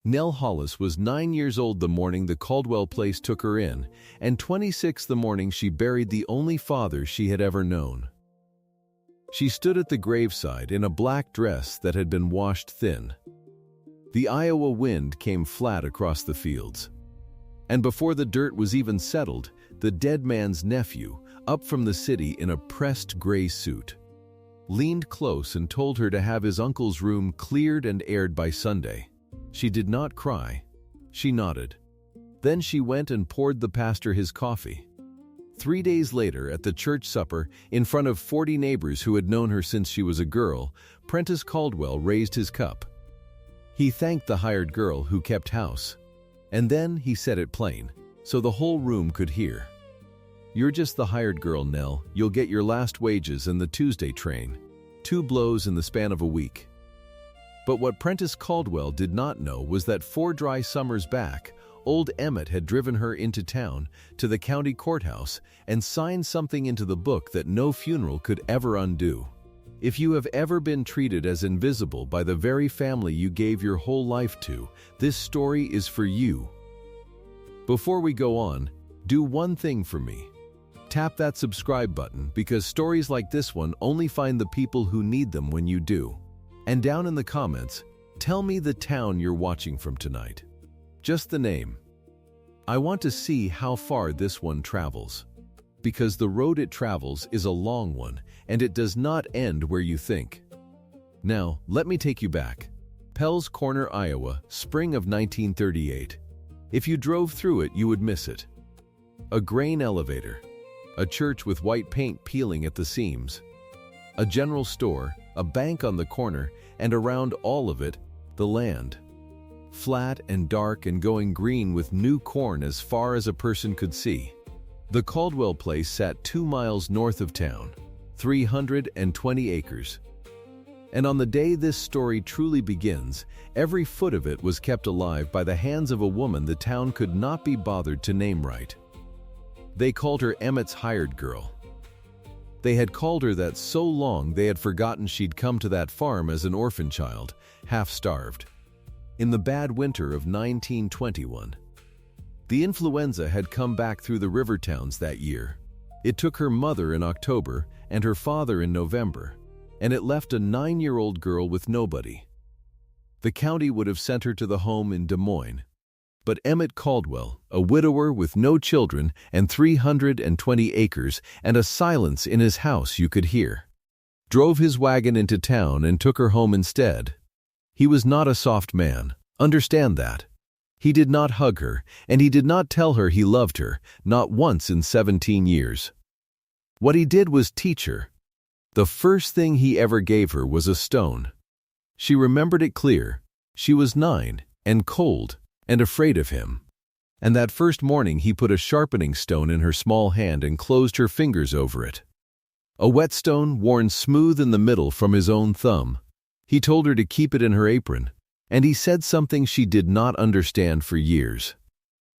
Nell Hollis was 9 years old the morning the Cauldwell place took her in, and 26 the morning she buried the only father she had ever known. She stood at the graveside in a black dress that had been washed thin. The Iowa wind came flat across the fields. And before the dirt was even settled, the dead man's nephew, up from the city in a pressed gray suit, leaned close and told her to have his uncle's room cleared and aired by Sunday. She did not cry. She nodded. Then she went and poured the pastor his coffee. 3 days later, at the church supper, in front of 40 neighbors who had known her since she was a girl, Prentice Cauldwell raised his cup. He thanked the hired girl who kept house. And then he said it plain, so the whole room could hear. "You're just the hired girl, Nell. You'll get your last wages in the Tuesday train. 2 blows in the span of a week." But what Prentice Cauldwell did not know was that 4 dry summers back, old Emmett had driven her into town, to the county courthouse, and signed something into the book that no funeral could ever undo. If you have ever been treated as invisible by the very family you gave your whole life to, this story is for you. Before we go on, do one thing for me. Tap that subscribe button, because stories like this one only find the people who need them when you do. And down in the comments, tell me the town you're watching from tonight. Just the name. I want to see how far this one travels. Because the road it travels is a long one, and it does not end where you think. Now, let me take you back. Pell's Corner, Iowa, spring of 1938. If you drove through it, you would miss it. A grain elevator. A church with white paint peeling at the seams. A general store, a bank on the corner, and around all of it, the land. Flat and dark and going green with new corn as far as a person could see. The Cauldwell place sat 2 miles north of town, 320 acres. And on the day this story truly begins, every foot of it was kept alive by the hands of a woman the town could not be bothered to name right. They called her Emmett's hired girl. They had called her that so long they had forgotten she'd come to that farm as an orphan child, half-starved. In the bad winter of 1921. The influenza had come back through the river towns that year. It took her mother in October and her father in November, and it left a 9-year-old girl with nobody. The county would have sent her to the home in Des Moines. But Emmett Cauldwell, a widower with no children and 320 acres and a silence in his house you could hear, drove his wagon into town and took her home instead. He was not a soft man, understand that. He did not hug her, and he did not tell her he loved her, not once in 17 years. What he did was teach her. The first thing he ever gave her was a stone. She remembered it clear. She was 9 and cold and afraid of him. And that first morning he put a sharpening stone in her small hand and closed her fingers over it. A whetstone worn smooth in the middle from his own thumb. He told her to keep it in her apron, and he said something she did not understand for years.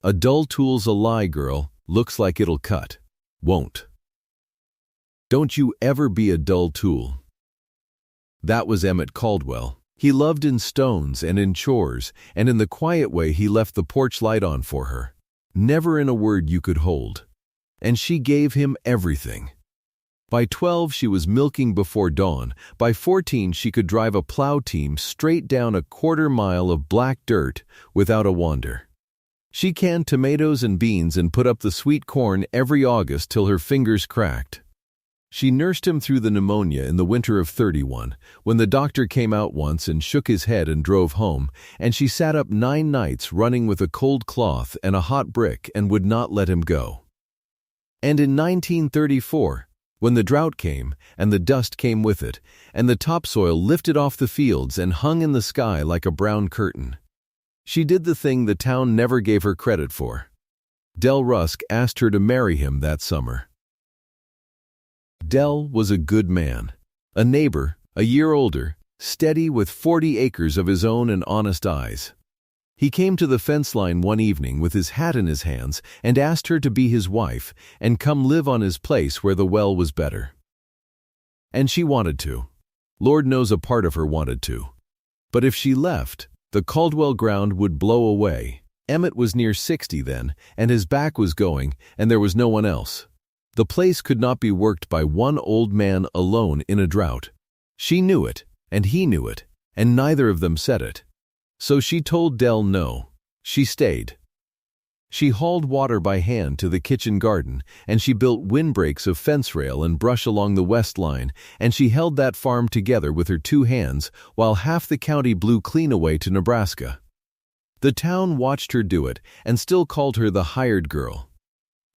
"A dull tool's a lie, girl. Looks like it'll cut. Won't. Don't you ever be a dull tool." That was Emmett Cauldwell. He loved in stones and in chores, and in the quiet way he left the porch light on for her. Never in a word you could hold. And she gave him everything. By 12 she was milking before dawn. By 14 she could drive a plow team straight down a 1/4 mile of black dirt without a wander. She canned tomatoes and beans and put up the sweet corn every August till her fingers cracked. She nursed him through the pneumonia in the winter of 31, when the doctor came out once and shook his head and drove home, and she sat up 9 nights running with a cold cloth and a hot brick and would not let him go. And in 1934, when the drought came, and the dust came with it, and the topsoil lifted off the fields and hung in the sky like a brown curtain, she did the thing the town never gave her credit for. Del Rusk asked her to marry him that summer. Del was a good man, a neighbor, a year older, steady with 40 acres of his own and honest eyes. He came to the fence line one evening with his hat in his hands and asked her to be his wife and come live on his place where the well was better. And she wanted to. Lord knows a part of her wanted to. But if she left, The Cauldwell ground would blow away. Emmett was near 60 then, and his back was going, and there was no one else. The place could not be worked by one old man alone in a drought. She knew it, and he knew it, and neither of them said it. So she told Dell no. She stayed. She hauled water by hand to the kitchen garden, and she built windbreaks of fence rail and brush along the west line, and she held that farm together with her 2 hands while half the county blew clean away to Nebraska. The town watched her do it and still called her the hired girl.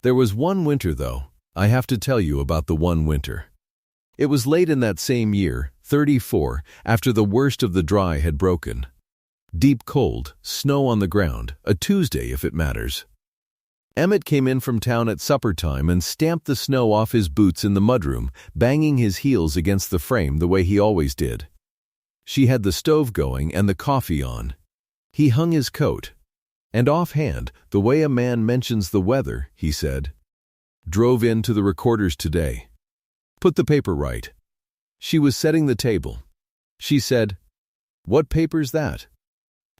There was one winter, though. I have to tell you about the one winter. It was late in that same year, 34, after the worst of the dry had broken. Deep cold, snow on the ground, a Tuesday if it matters. Emmett came in from town at supper time and stamped the snow off his boots in the mudroom, banging his heels against the frame the way he always did. She had the stove going and the coffee on. He hung his coat. And offhand, the way a man mentions the weather, he said, "Drove in to the recorder's today. Put the paper right." She was setting the table. She said, "What paper's that?"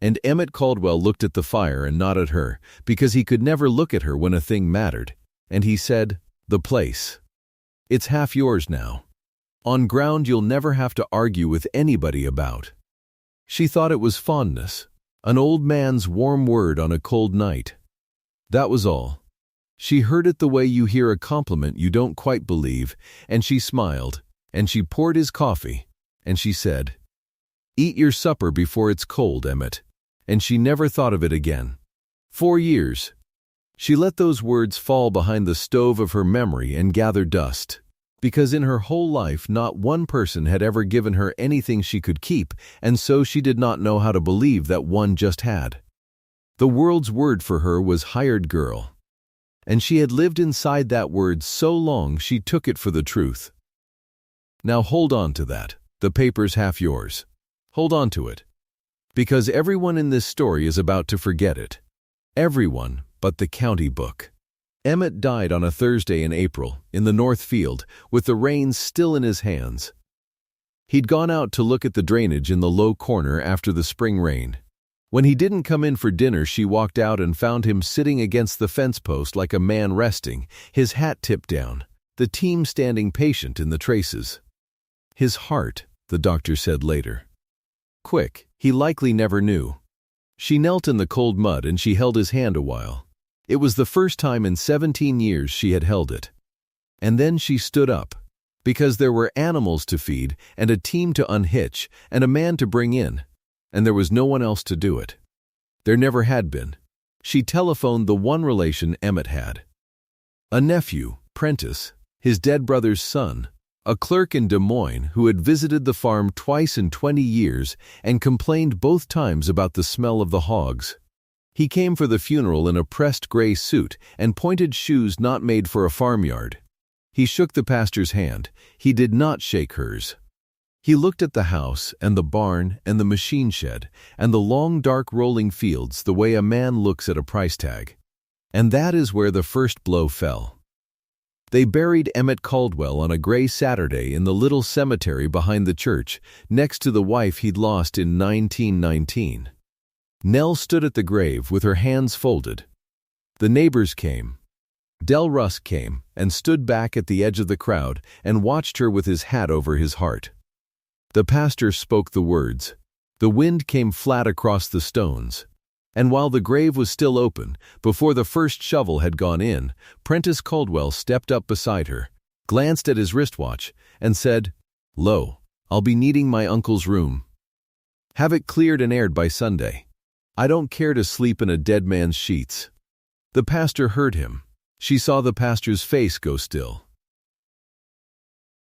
And Emmett Cauldwell looked at the fire and not at her, because he could never look at her when a thing mattered. And he said, "The place. It's half yours now. On ground you'll never have to argue with anybody about." She thought it was fondness, an old man's warm word on a cold night. That was all. She heard it the way you hear a compliment you don't quite believe, and she smiled, and she poured his coffee, and she said, "Eat your supper before it's cold, Emmett." And she never thought of it again. 4 years. She let those words fall behind the stove of her memory and gather dust, because in her whole life not one person had ever given her anything she could keep, and so she did not know how to believe that one just had. The world's word for her was hired girl. And she had lived inside that word so long she took it for the truth. Now hold on to that. The paper's half yours. Hold on to it. Because everyone in this story is about to forget it. Everyone but the county book. Emmett died on a Thursday in April, in the North Field, with the reins still in his hands. He'd gone out to look at the drainage in the low corner after the spring rain. When he didn't come in for dinner, she walked out and found him sitting against the fence post like a man resting, his hat tipped down, the team standing patient in the traces. His heart, the doctor said later. Quick, he likely never knew. She knelt in the cold mud and she held his hand a while. It was the first time in 17 years she had held it. And then she stood up. Because there were animals to feed, and a team to unhitch, and a man to bring in. And there was no one else to do it. There never had been. She telephoned the one relation Emmett had. A nephew, Prentice, his dead brother's son, a clerk in Des Moines who had visited the farm twice in 20 years and complained both times about the smell of the hogs. He came for the funeral in a pressed gray suit and pointed shoes not made for a farmyard. He shook the pastor's hand. He did not shake hers. He looked at the house and the barn and the machine shed and the long dark rolling fields the way a man looks at a price tag. And that is where the first blow fell. They buried Emmett Cauldwell on a gray Saturday in the little cemetery behind the church, next to the wife he'd lost in 1919. Nell stood at the grave with her hands folded. The neighbors came. Del Rusk came and stood back at the edge of the crowd and watched her with his hat over his heart. The pastor spoke the words. The wind came flat across the stones. And while the grave was still open, before the first shovel had gone in, Prentice Cauldwell stepped up beside her, glanced at his wristwatch, and said, "Lo, I'll be needing my uncle's room. Have it cleared and aired by Sunday. I don't care to sleep in a dead man's sheets." The pastor heard him. She saw the pastor's face go still.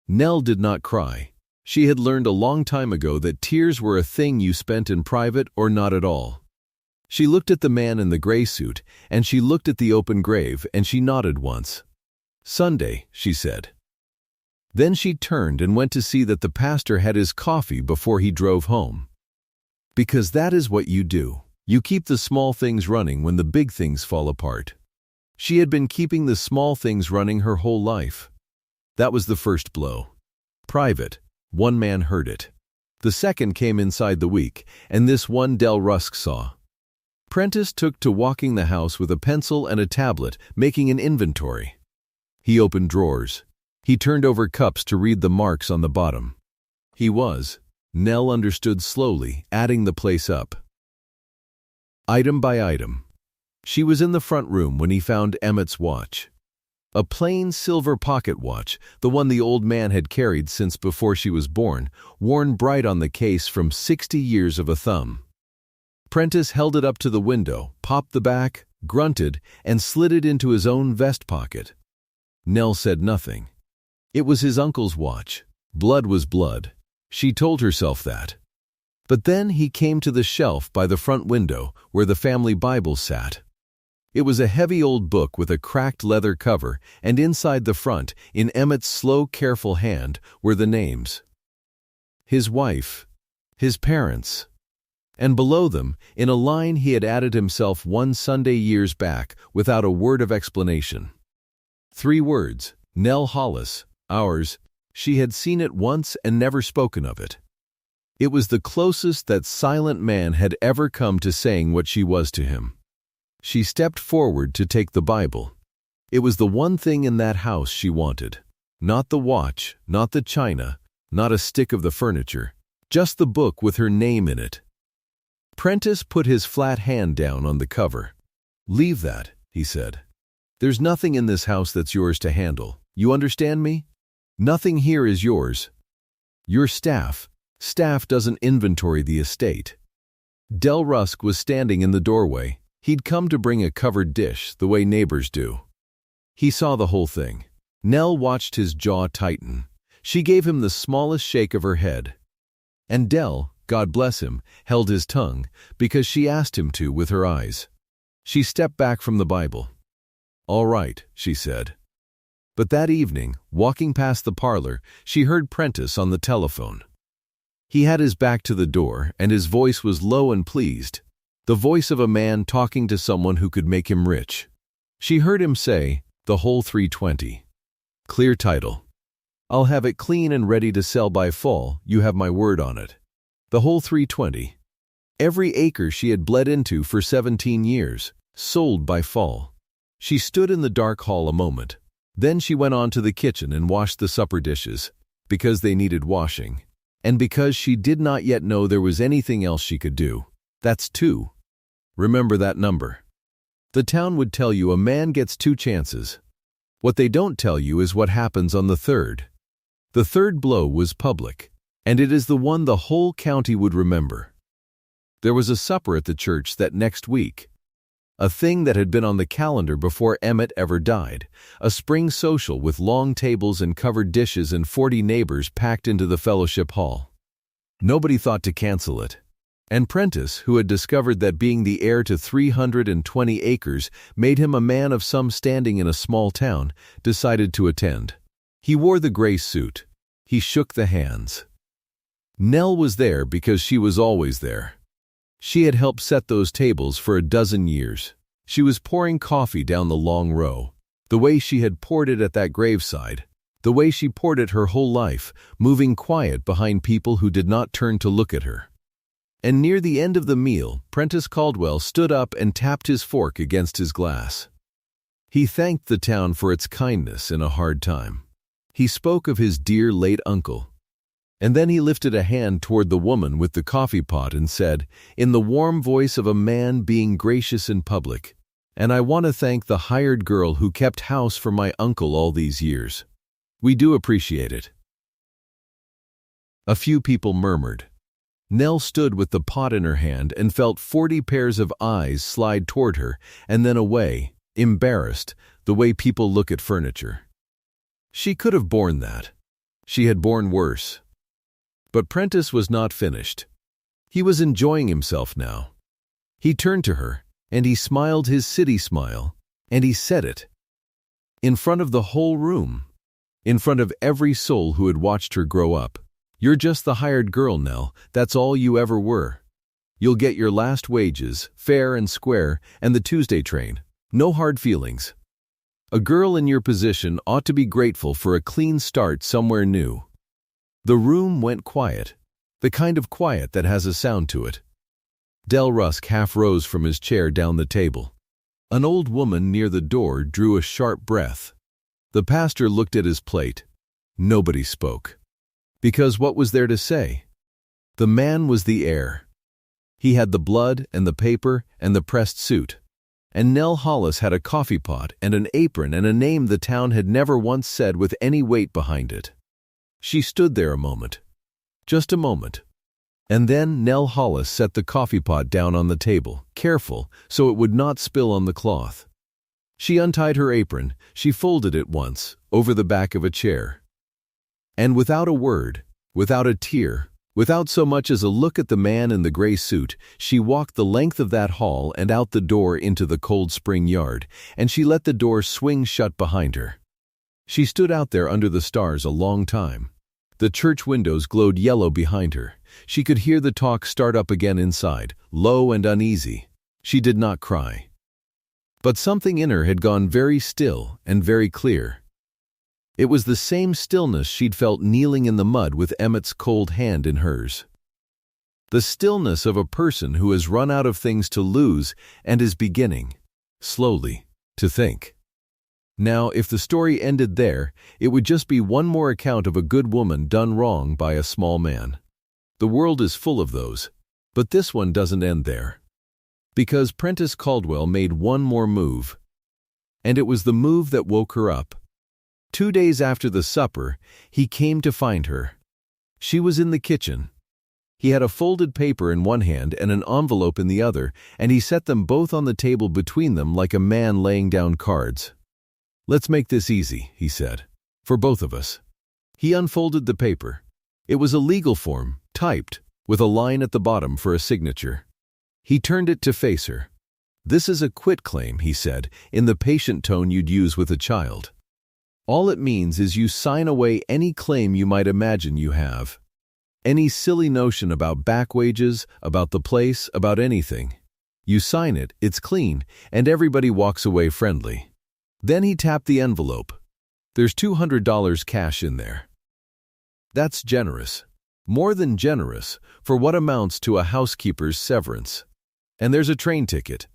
Nell did not cry. She had learned a long time ago that tears were a thing you spent in private or not at all. She looked at the man in the gray suit, and she looked at the open grave, and she nodded once. "Sunday," she said. Then she turned and went to see that the pastor had his coffee before he drove home. Because that is what you do. You keep the small things running when the big things fall apart. She had been keeping the small things running her whole life. That was the first blow. Private. One man heard it. The second came inside the week, and this one Del Rusk saw. Prentice took to walking the house with a pencil and a tablet, making an inventory. He opened drawers. He turned over cups to read the marks on the bottom. Nell understood slowly, adding the place up. Item by item. She was in the front room when he found Emmett's watch. A plain silver pocket watch, the one the old man had carried since before she was born, worn bright on the case from 60 years of a thumb. Prentice held it up to the window, popped the back, grunted, and slid it into his own vest pocket. Nell said nothing. It was his uncle's watch. Blood was blood. She told herself that. But then he came to the shelf by the front window where the family Bible sat. It was a heavy old book with a cracked leather cover, and inside the front, in Emmett's slow, careful hand, were the names. His wife. His parents. And below them, in a line he had added himself one Sunday years back, without a word of explanation. 3 words, Nell Hollis, ours. She had seen it once and never spoken of it. It was the closest that silent man had ever come to saying what she was to him. She stepped forward to take the Bible. It was the one thing in that house she wanted. Not the watch, not the china, not a stick of the furniture, just the book with her name in it. Prentice put his flat hand down on the cover. "Leave that," he said. "There's nothing in this house that's yours to handle. You understand me? Nothing here is yours. Your staff. Staff doesn't inventory the estate." Del Rusk was standing in the doorway. He'd come to bring a covered dish, the way neighbors do. He saw the whole thing. Nell watched his jaw tighten. She gave him the smallest shake of her head. And Del, God bless him, held his tongue, because she asked him to with her eyes. She stepped back from the Bible. "All right," she said. But that evening, walking past the parlor, she heard Prentice on the telephone. He had his back to the door, and his voice was low and pleased. The voice of a man talking to someone who could make him rich. She heard him say, "The whole 320. Clear title. I'll have it clean and ready to sell by fall, you have my word on it. The whole 320. Every acre she had bled into for 17 years, sold by fall." She stood in the dark hall a moment. Then she went on to the kitchen and washed the supper dishes, because they needed washing, and because she did not yet know there was anything else she could do. That's 2. Remember that number. The town would tell you a man gets 2 chances. What they don't tell you is what happens on the 3rd. The 3rd blow was public, and it is the one the whole county would remember. There was a supper at the church that next week. A thing that had been on the calendar before Emmett ever died, a spring social with long tables and covered dishes and 40 neighbors packed into the fellowship hall. Nobody thought to cancel it. And Prentice, who had discovered that being the heir to 320 acres made him a man of some standing in a small town, decided to attend. He wore the gray suit. He shook the hands. Nell was there because she was always there. She had helped set those tables for a dozen years. She was pouring coffee down the long row, the way she had poured it at that graveside, the way she poured it her whole life, moving quiet behind people who did not turn to look at her. And near the end of the meal, Prentice Cauldwell stood up and tapped his fork against his glass. He thanked the town for its kindness in a hard time. He spoke of his dear late uncle. And then he lifted a hand toward the woman with the coffee pot and said, in the warm voice of a man being gracious in public, "And I want to thank the hired girl who kept house for my uncle all these years. We do appreciate it." A few people murmured. Nell stood with the pot in her hand and felt 40 pairs of eyes slide toward her and then away, embarrassed, the way people look at furniture. She could have borne that. She had borne worse. But Prentice was not finished. He was enjoying himself now. He turned to her, and he smiled his city smile, and he said it. In front of the whole room. In front of every soul who had watched her grow up. "You're just the hired girl, Nell. That's all you ever were. You'll get your last wages, fair and square, and the Tuesday train. No hard feelings. A girl in your position ought to be grateful for a clean start somewhere new." The room went quiet. The kind of quiet that has a sound to it. Del Rusk half rose from his chair down the table. An old woman near the door drew a sharp breath. The pastor looked at his plate. Nobody spoke. Because what was there to say? The man was the heir. He had the blood and the paper and the pressed suit. And Nell Hollis had a coffee pot and an apron and a name the town had never once said with any weight behind it. She stood there a moment. Just a moment. And then Nell Hollis set the coffee pot down on the table, careful, so it would not spill on the cloth. She untied her apron, she folded it once, over the back of a chair. And without a word, without a tear, without so much as a look at the man in the gray suit, she walked the length of that hall and out the door into the cold spring yard, and she let the door swing shut behind her. She stood out there under the stars a long time. The church windows glowed yellow behind her. She could hear the talk start up again inside, low and uneasy. She did not cry. But something in her had gone very still and very clear. It was the same stillness she'd felt kneeling in the mud with Emmett's cold hand in hers. The stillness of a person who has run out of things to lose and is beginning, slowly, to think. Now, if the story ended there, it would just be one more account of a good woman done wrong by a small man. The world is full of those, but this one doesn't end there. Because Prentice Cauldwell made one more move. And it was the move that woke her up. 2 days after the supper, he came to find her. She was in the kitchen. He had a folded paper in one hand and an envelope in the other, and he set them both on the table between them like a man laying down cards. "Let's make this easy," he said, "for both of us." He unfolded the paper. It was a legal form, typed, with a line at the bottom for a signature. He turned it to face her. "This is a quitclaim," he said, in the patient tone you'd use with a child. "All it means is you sign away any claim you might imagine you have. Any silly notion about back wages, about the place, about anything. You sign it, it's clean, and everybody walks away friendly." Then he tapped the envelope. "There's $200 cash in there." That's generous. More than generous, for what amounts to a housekeeper's severance. And there's a train ticket.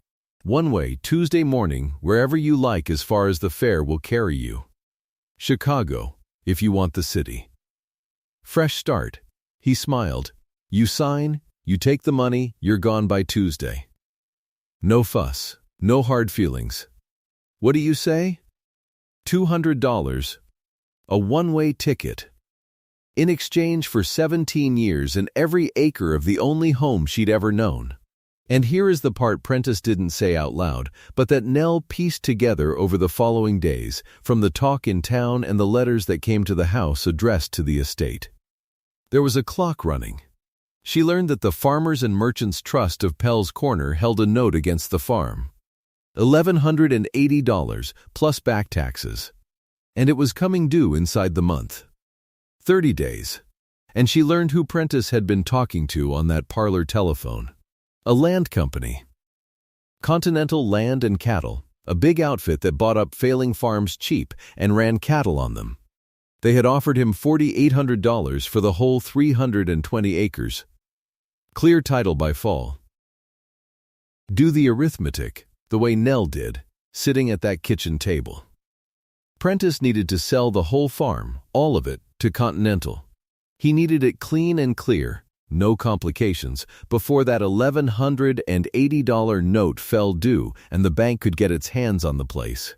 One way, Tuesday morning, wherever you like as far as the fare will carry you. Chicago, if you want the city. Fresh start. He smiled. You sign, you take the money, you're gone by Tuesday. No fuss, no hard feelings. What do you say? $200. A one-way ticket. In exchange for 17 years and every acre of the only home she'd ever known. And here is the part Prentice didn't say out loud, but that Nell pieced together over the following days, from the talk in town and the letters that came to the house addressed to the estate. There was a clock running. She learned that the Farmers and Merchants Trust of Pell's Corner held a note against the farm. $1,180 plus back taxes. And it was coming due inside the month. 30 days. And she learned who Prentice had been talking to on that parlor telephone. A land company. Continental Land and Cattle, a big outfit that bought up failing farms cheap and ran cattle on them. They had offered him $4,800 for the whole 320 acres. Clear title by fall. Do the arithmetic, the way Nell did, sitting at that kitchen table. Prentice needed to sell the whole farm, all of it, to Continental. He needed it clean and clear, no complications, before that $1,180 note fell due and the bank could get its hands on the place.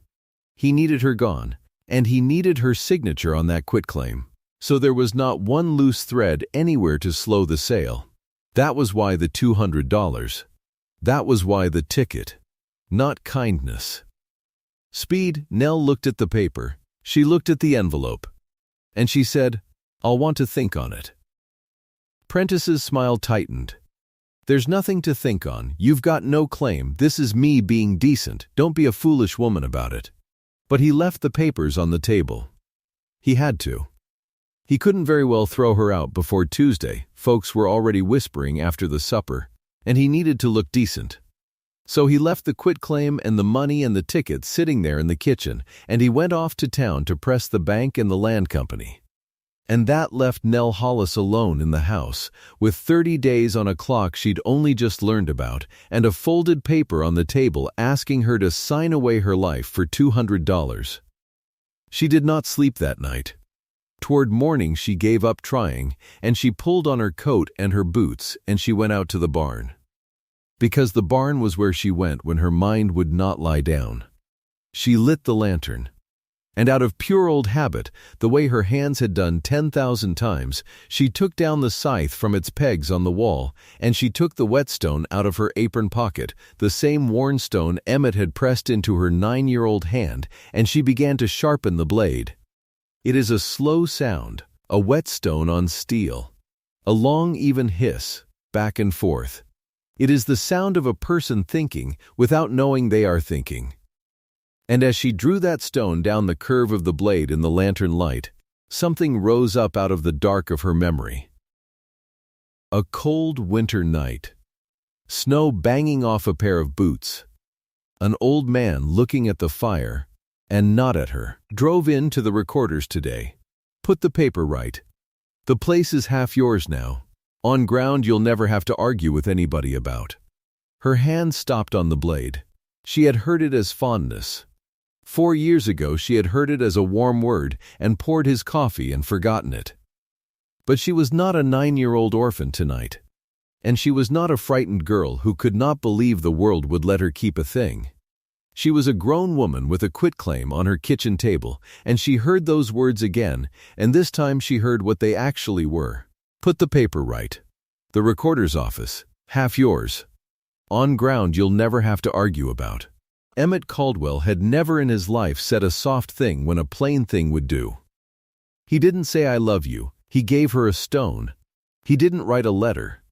He needed her gone, and he needed her signature on that quitclaim, so there was not one loose thread anywhere to slow the sale. That was why the $200. That was why the ticket. Not kindness. Speed. Nell looked at the paper. She looked at the envelope. And she said, "I'll want to think on it." Prentice's smile tightened. "There's nothing to think on. You've got no claim. This is me being decent. Don't be a foolish woman about it." But he left the papers on the table. He had to. He couldn't very well throw her out before Tuesday. Folks were already whispering after the supper, and he needed to look decent. So he left the quitclaim and the money and the ticket sitting there in the kitchen, and he went off to town to press the bank and the land company. And that left Nell Hollis alone in the house, with 30 days on a clock she'd only just learned about, and a folded paper on the table asking her to sign away her life for $200. She did not sleep that night. Toward morning she gave up trying, and she pulled on her coat and her boots, and she went out to the barn. Because the barn was where she went when her mind would not lie down. She lit the lantern. And out of pure old habit, the way her hands had done 10,000 times, she took down the scythe from its pegs on the wall, and she took the whetstone out of her apron pocket, the same worn stone Emmett had pressed into her 9-year-old hand, and she began to sharpen the blade. It is a slow sound, a whetstone on steel. A long, even hiss, back and forth. It is the sound of a person thinking without knowing they are thinking. And as she drew that stone down the curve of the blade in the lantern light, something rose up out of the dark of her memory. A cold winter night. Snow banging off a pair of boots. An old man looking at the fire, and not at her. Drove in to the recorder's today. Put the paper right. The place is half yours now. On ground you'll never have to argue with anybody about. Her hand stopped on the blade. She had heard it as fondness. 4 years ago she had heard it as a warm word and poured his coffee and forgotten it. But she was not a 9-year-old orphan tonight. And she was not a frightened girl who could not believe the world would let her keep a thing. She was a grown woman with a quitclaim on her kitchen table, and she heard those words again, and this time she heard what they actually were. Put the paper right. The recorder's office. Half yours. On ground you'll never have to argue about. Emmett Cauldwell had never in his life said a soft thing when a plain thing would do. He didn't say I love you. He gave her a stone. He didn't write a letter.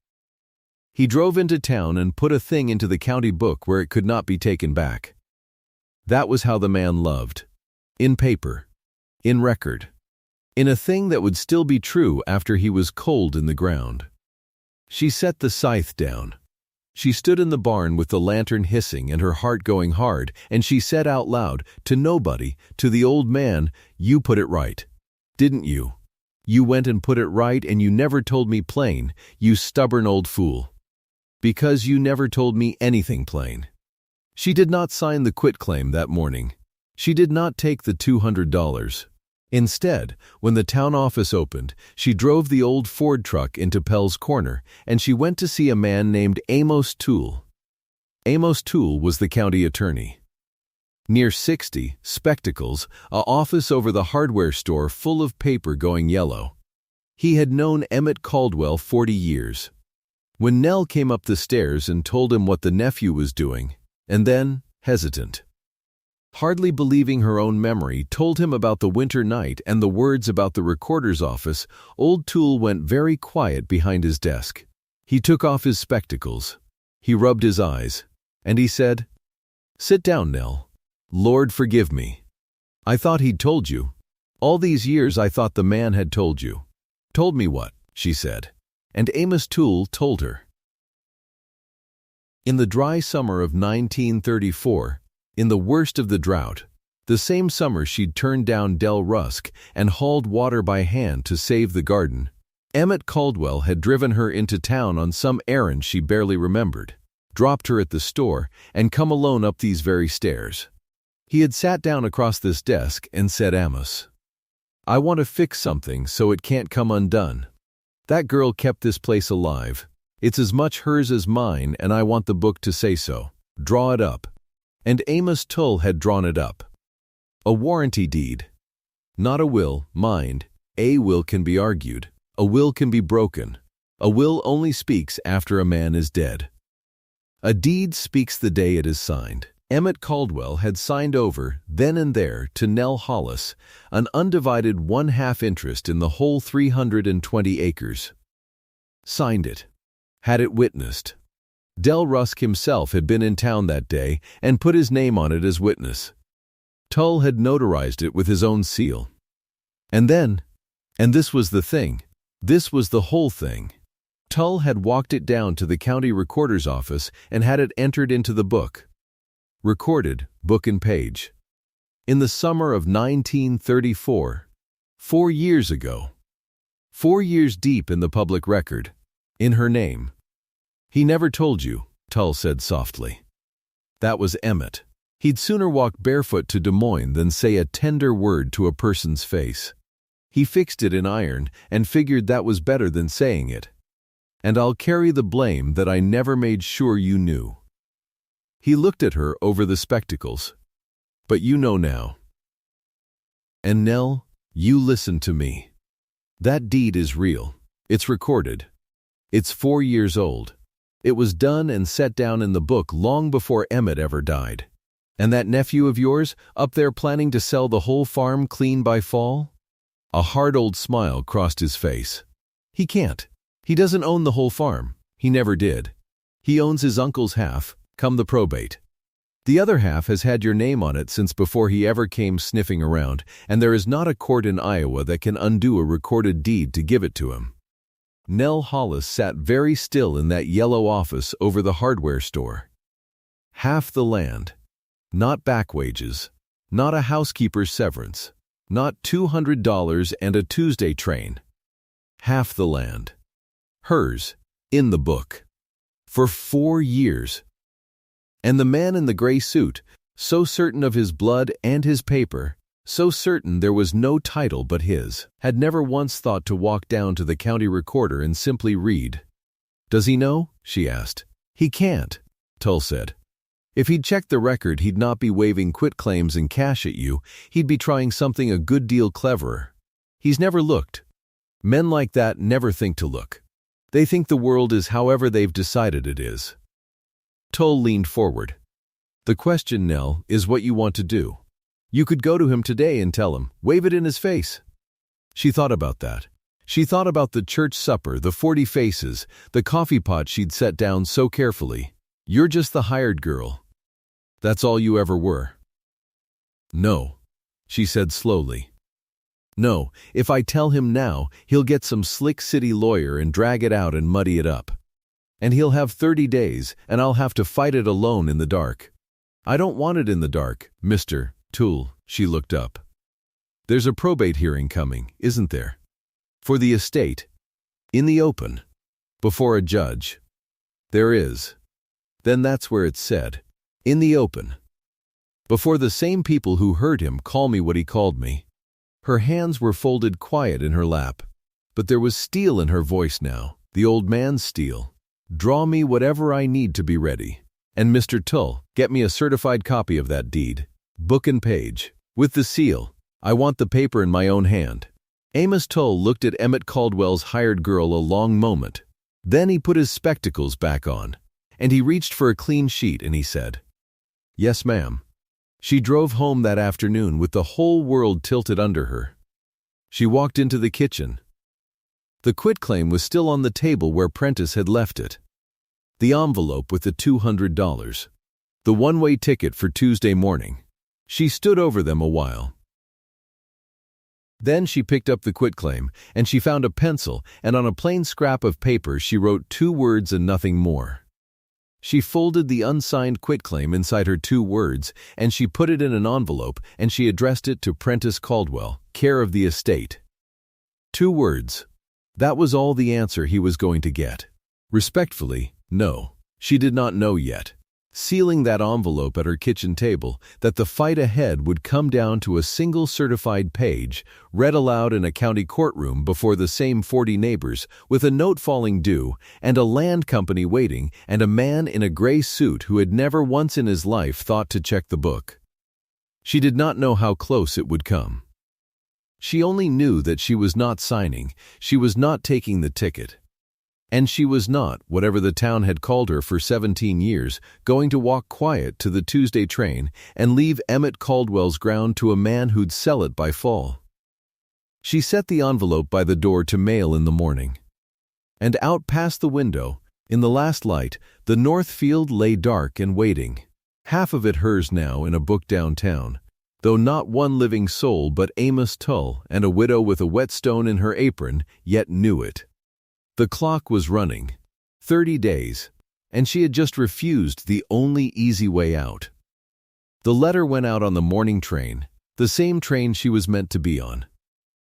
He drove into town and put a thing into the county book where it could not be taken back. That was how the man loved. In paper. In record. In a thing that would still be true after he was cold in the ground. She set the scythe down. She stood in the barn with the lantern hissing and her heart going hard, and she said out loud, to nobody, to the old man, "You put it right. Didn't you? You went and put it right and you never told me plain, you stubborn old fool. Because you never told me anything plain." She did not sign the quitclaim that morning. She did not take the $200. Instead, when the town office opened, she drove the old Ford truck into Pell's corner, and she went to see a man named Amos Toole. Amos Toole was the county attorney. Near 60, spectacles, a office over the hardware store full of paper going yellow. He had known Emmett Cauldwell 40 years. When Nell came up the stairs and told him what the nephew was doing, and then, hesitant, hardly believing her own memory, told him about the winter night and the words about the recorder's office, old Toole went very quiet behind his desk. He took off his spectacles. He rubbed his eyes, and he said, "Sit down, Nell. Lord forgive me. I thought he'd told you. All these years I thought the man had told you." "Told me what?" she said. And Amos Toole told her. In the dry summer of 1934, in the worst of the drought, the same summer she'd turned down Del Rusk and hauled water by hand to save the garden, Emmett Cauldwell had driven her into town on some errand she barely remembered, dropped her at the store, and come alone up these very stairs. He had sat down across this desk and said, "Amos, I want to fix something so it can't come undone. That girl kept this place alive. It's as much hers as mine, and I want the book to say so. Draw it up." And Amos Toole had drawn it up. A warranty deed. Not a will, mind. A will can be argued. A will can be broken. A will only speaks after a man is dead. A deed speaks the day it is signed. Emmett Cauldwell had signed over, then and there, to Nell Hollis, an undivided 1/2 interest in the whole 320 acres. Signed it. Had it witnessed. Del Rusk himself had been in town that day and put his name on it as witness. Tull had notarized it with his own seal. And then, and this was the thing, this was the whole thing, Tull had walked it down to the county recorder's office and had it entered into the book. Recorded, book and page. In the summer of 1934, 4 years ago. 4 years deep in the public record. In her name. He never told you, Tull said softly. That was Emmett. He'd sooner walk barefoot to Des Moines than say a tender word to a person's face. He fixed it in iron and figured that was better than saying it. And I'll carry the blame that I never made sure you knew. He looked at her over the spectacles. But you know now. And Nell, you listen to me. That deed is real. It's recorded. It's 4 years old. It was done and set down in the book long before Emmett ever died. And that nephew of yours, up there planning to sell the whole farm clean by fall? A hard old smile crossed his face. He can't. He doesn't own the whole farm. He never did. He owns his uncle's half, come the probate. The other half has had your name on it since before he ever came sniffing around, and there is not a court in Iowa that can undo a recorded deed to give it to him. Nell Hollis sat very still in that yellow office over the hardware store. Half the land. Not back wages. Not a housekeeper's severance. Not $200 and a Tuesday train. Half the land. Hers, in the book. For 4 years. And the man in the gray suit, so certain of his blood and his paper, so certain there was no title but his, had never once thought to walk down to the county recorder and simply read. Does he know? She asked. He can't, Tull said. If he'd checked the record, he'd not be waving quitclaims and cash at you. He'd be trying something a good deal cleverer. He's never looked. Men like that never think to look. They think the world is however they've decided it is. Tull leaned forward. The question, Nell, is what you want to do. You could go to him today and tell him, wave it in his face. She thought about that. She thought about the church supper, the 40 faces, the coffee pot she'd set down so carefully. You're just the hired girl. That's all you ever were. No, she said slowly. No, if I tell him now, he'll get some slick city lawyer and drag it out and muddy it up. And he'll have 30 days, and I'll have to fight it alone in the dark. I don't want it in the dark, Mr. Toole, she looked up. There's a probate hearing coming, isn't there? For the estate. In the open. Before a judge. There is. Then that's where it's said. In the open. Before the same people who heard him call me what he called me. Her hands were folded quiet in her lap. But there was steel in her voice now, the old man's steel. Draw me whatever I need to be ready. And Mr. Tull, get me a certified copy of that deed. Book and page. With the seal. I want the paper in my own hand. Amos Tull looked at Emmett Cauldwell's hired girl a long moment. Then he put his spectacles back on. And he reached for a clean sheet and he said, Yes, ma'am. She drove home that afternoon with the whole world tilted under her. She walked into the kitchen. The quitclaim was still on the table where Prentice had left it. The envelope with the $200. The one-way ticket for Tuesday morning. She stood over them a while. Then she picked up the quitclaim, and she found a pencil, and on a plain scrap of paper she wrote 2 words and nothing more. She folded the unsigned quitclaim inside her 2 words, and she put it in an envelope, and she addressed it to Prentice Cauldwell, care of the estate. 2 words. That was all the answer he was going to get. Respectfully, no, she did not know yet. Sealing that envelope at her kitchen table, that the fight ahead would come down to a single certified page, read aloud in a county courtroom before the same 40 neighbors, with a note falling due, and a land company waiting, and a man in a gray suit who had never once in his life thought to check the book. She did not know how close it would come. She only knew that she was not signing, she was not taking the ticket. And she was not, whatever the town had called her for 17 years, going to walk quiet to the Tuesday train and leave Emmett Cauldwell's ground to a man who'd sell it by fall. She set the envelope by the door to mail in the morning. And out past the window, in the last light, the north field lay dark and waiting. Half of it hers now in a book downtown, though not one living soul but Amos Tull and a widow with a whetstone in her apron yet knew it. The clock was running, 30 days, and she had just refused the only easy way out. The letter went out on the morning train, the same train she was meant to be on.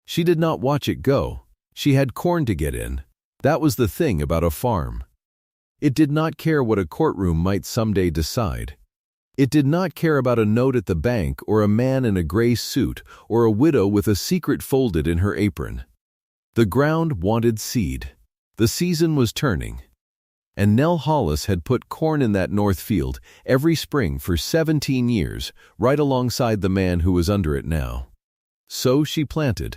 She did not watch it go. She had corn to get in. That was the thing about a farm. It did not care what a courtroom might someday decide. It did not care about a note at the bank or a man in a gray suit or a widow with a secret folded in her apron. The ground wanted seed. The season was turning. And Nell Hollis had put corn in that north field every spring for 17 years, right alongside the man who was under it now. So she planted.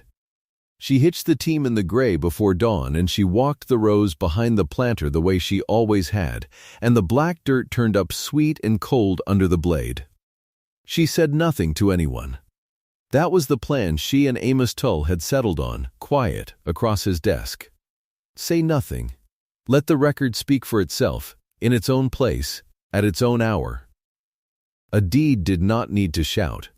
She hitched the team in the gray before dawn, and she walked the rows behind the planter the way she always had, and the black dirt turned up sweet and cold under the blade. She said nothing to anyone. That was the plan she and Amos Tull had settled on, quiet, across his desk. Say nothing. Let the record speak for itself, in its own place, at its own hour. A deed did not need to shout.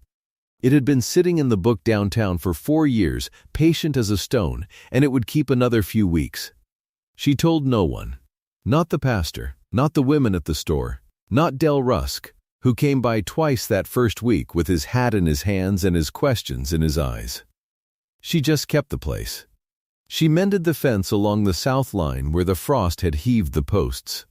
It had been sitting in the book downtown for 4 years, patient as a stone, and it would keep another few weeks. She told no one. Not the pastor, not the women at the store, not Del Rusk, who came by twice that first week with his hat in his hands and his questions in his eyes. She just kept the place. She mended the fence along the south line where the frost had heaved the posts.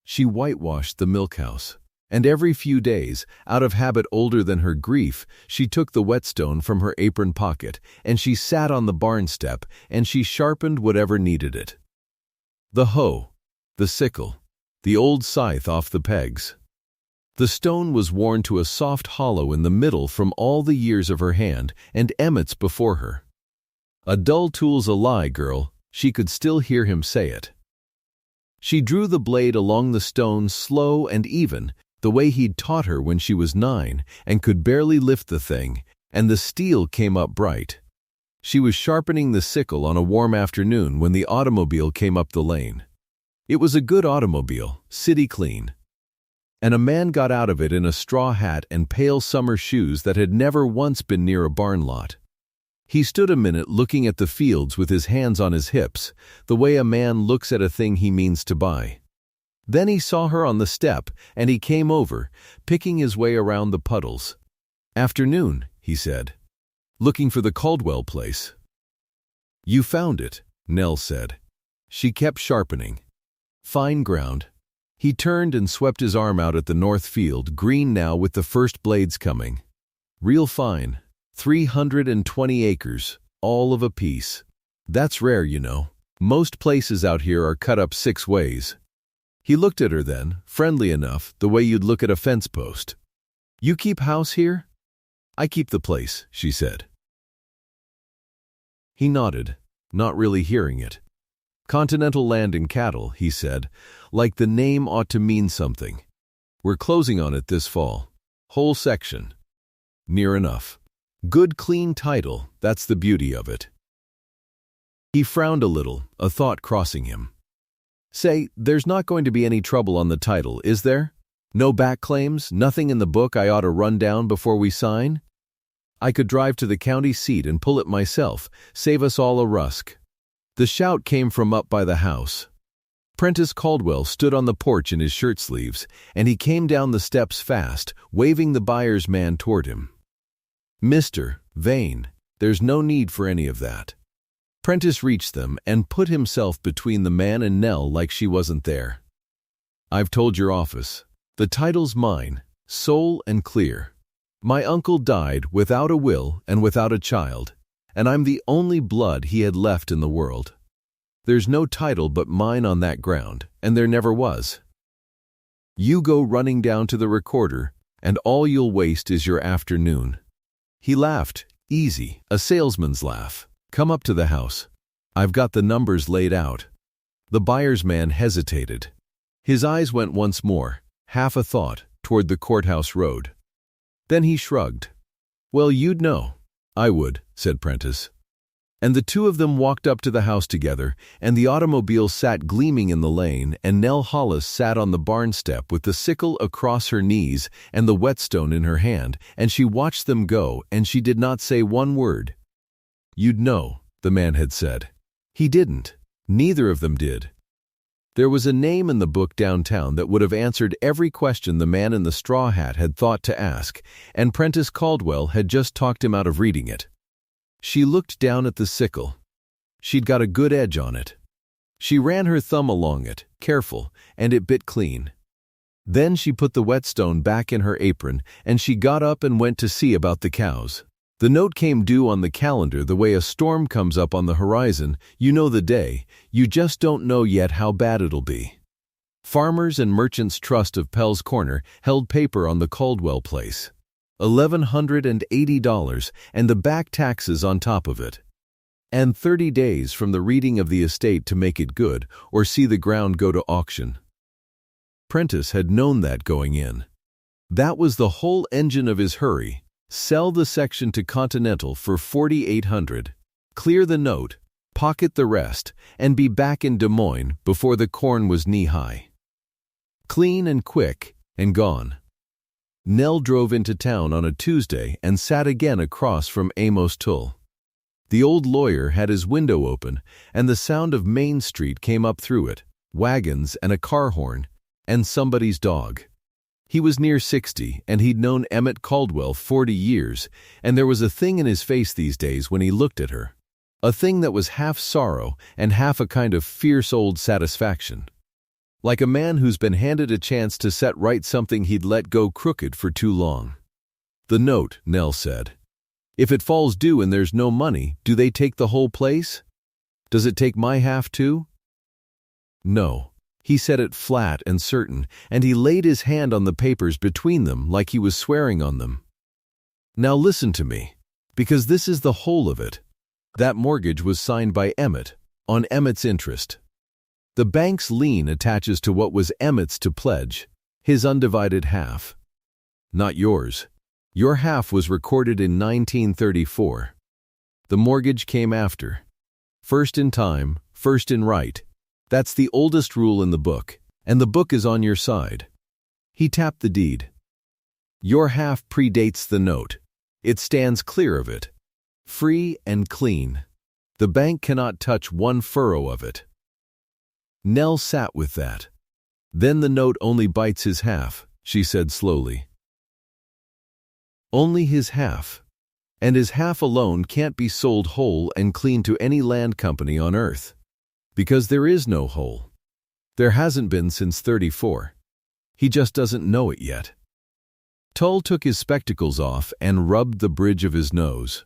She whitewashed the milkhouse. And every few days, out of habit older than her grief, she took the whetstone from her apron pocket, and she sat on the barn step, and she sharpened whatever needed it. The hoe, the sickle, the old scythe off the pegs. The stone was worn to a soft hollow in the middle from all the years of her hand and Emmett's before her. A dull tool's a lie, girl, she could still hear him say it. She drew the blade along the stone slow and even, the way he'd taught her when she was 9, and could barely lift the thing, and the steel came up bright. She was sharpening the sickle on a warm afternoon when the automobile came up the lane. It was a good automobile, city clean. And a man got out of it in a straw hat and pale summer shoes that had never once been near a barn lot. He stood a minute looking at the fields with his hands on his hips, the way a man looks at a thing he means to buy. Then he saw her on the step, and he came over, picking his way around the puddles. "Afternoon," he said. "Looking for the Cauldwell place." "You found it," Nell said. She kept sharpening. "Fine ground." He turned and swept his arm out at the north field, green now with the first blades coming. "Real fine. 320 acres, all of a piece. That's rare, you know. Most places out here are cut up 6 ways." He looked at her then, friendly enough, the way you'd look at a fence post. "You keep house here?" "I keep the place," she said. He nodded, not really hearing it. "Continental Land and Cattle," he said, like the name ought to mean something. "We're closing on it this fall. Whole section." "Near enough. Good clean title, that's the beauty of it." He frowned a little, a thought crossing him. "Say, there's not going to be any trouble on the title, is there? No back claims, nothing in the book I ought to run down before we sign? I could drive to the county seat and pull it myself, save us all a rusk." The shout came from up by the house. Prentice Cauldwell stood on the porch in his shirt sleeves, and he came down the steps fast, waving the buyer's man toward him. "Mr. Vane, there's no need for any of that." Prentice reached them and put himself between the man and Nell like she wasn't there. "I've told your office. The title's mine, sole and clear. My uncle died without a will and without a child, and I'm the only blood he had left in the world. There's no title but mine on that ground, and there never was. You go running down to the recorder, and all you'll waste is your afternoon." He laughed, easy, a salesman's laugh. "Come up to the house. I've got the numbers laid out." The buyer's man hesitated. His eyes went once more, half a thought, toward the courthouse road. Then he shrugged. "Well, you'd know." "I would," said Prentice. And the two of them walked up to the house together, and the automobile sat gleaming in the lane, and Nell Hollis sat on the barn step with the sickle across her knees and the whetstone in her hand, and she watched them go, and she did not say one word. "You'd know," the man had said. He didn't. Neither of them did. There was a name in the book downtown that would have answered every question the man in the straw hat had thought to ask, and Prentice Cauldwell had just talked him out of reading it. She looked down at the sickle. She'd got a good edge on it. She ran her thumb along it, careful, and it bit clean. Then she put the whetstone back in her apron, and she got up and went to see about the cows. The note came due on the calendar the way a storm comes up on the horizon. You know the day, you just don't know yet how bad it'll be. Farmers and Merchants Trust of Pell's Corner held paper on the Cauldwell place. $1,180 and the back taxes on top of it. And 30 days from the reading of the estate to make it good or see the ground go to auction. Prentice had known that going in. That was the whole engine of his hurry. Sell the section to Continental for $4,800, clear the note, pocket the rest, and be back in Des Moines before the corn was knee-high. Clean and quick, and gone. Nell drove into town on a Tuesday and sat again across from Amos Tull. The old lawyer had his window open, and the sound of Main Street came up through it, wagons and a car horn, and somebody's dog. He was near 60, and he'd known Emmett Cauldwell 40 years, and there was a thing in his face these days when he looked at her. A thing that was half sorrow and half a kind of fierce old satisfaction. Like a man who's been handed a chance to set right something he'd let go crooked for too long. The note, Nell said. If it falls due and there's no money, do they take the whole place? Does it take my half too? No. He said it flat and certain, and he laid his hand on the papers between them like he was swearing on them. Now listen to me, because this is the whole of it. That mortgage was signed by Emmett, on Emmett's interest. The bank's lien attaches to what was Emmett's to pledge, his undivided half. Not yours. Your half was recorded in 1934. The mortgage came after. First in time, first in right. That's the oldest rule in the book, and the book is on your side. He tapped the deed. Your half predates the note. It stands clear of it. Free and clean. The bank cannot touch one furrow of it. Nell sat with that. Then the note only bites his half, she said slowly. Only his half. And his half alone can't be sold whole and clean to any land company on earth. Because there is no whole. There hasn't been since 34. He just doesn't know it yet. Tull took his spectacles off and rubbed the bridge of his nose.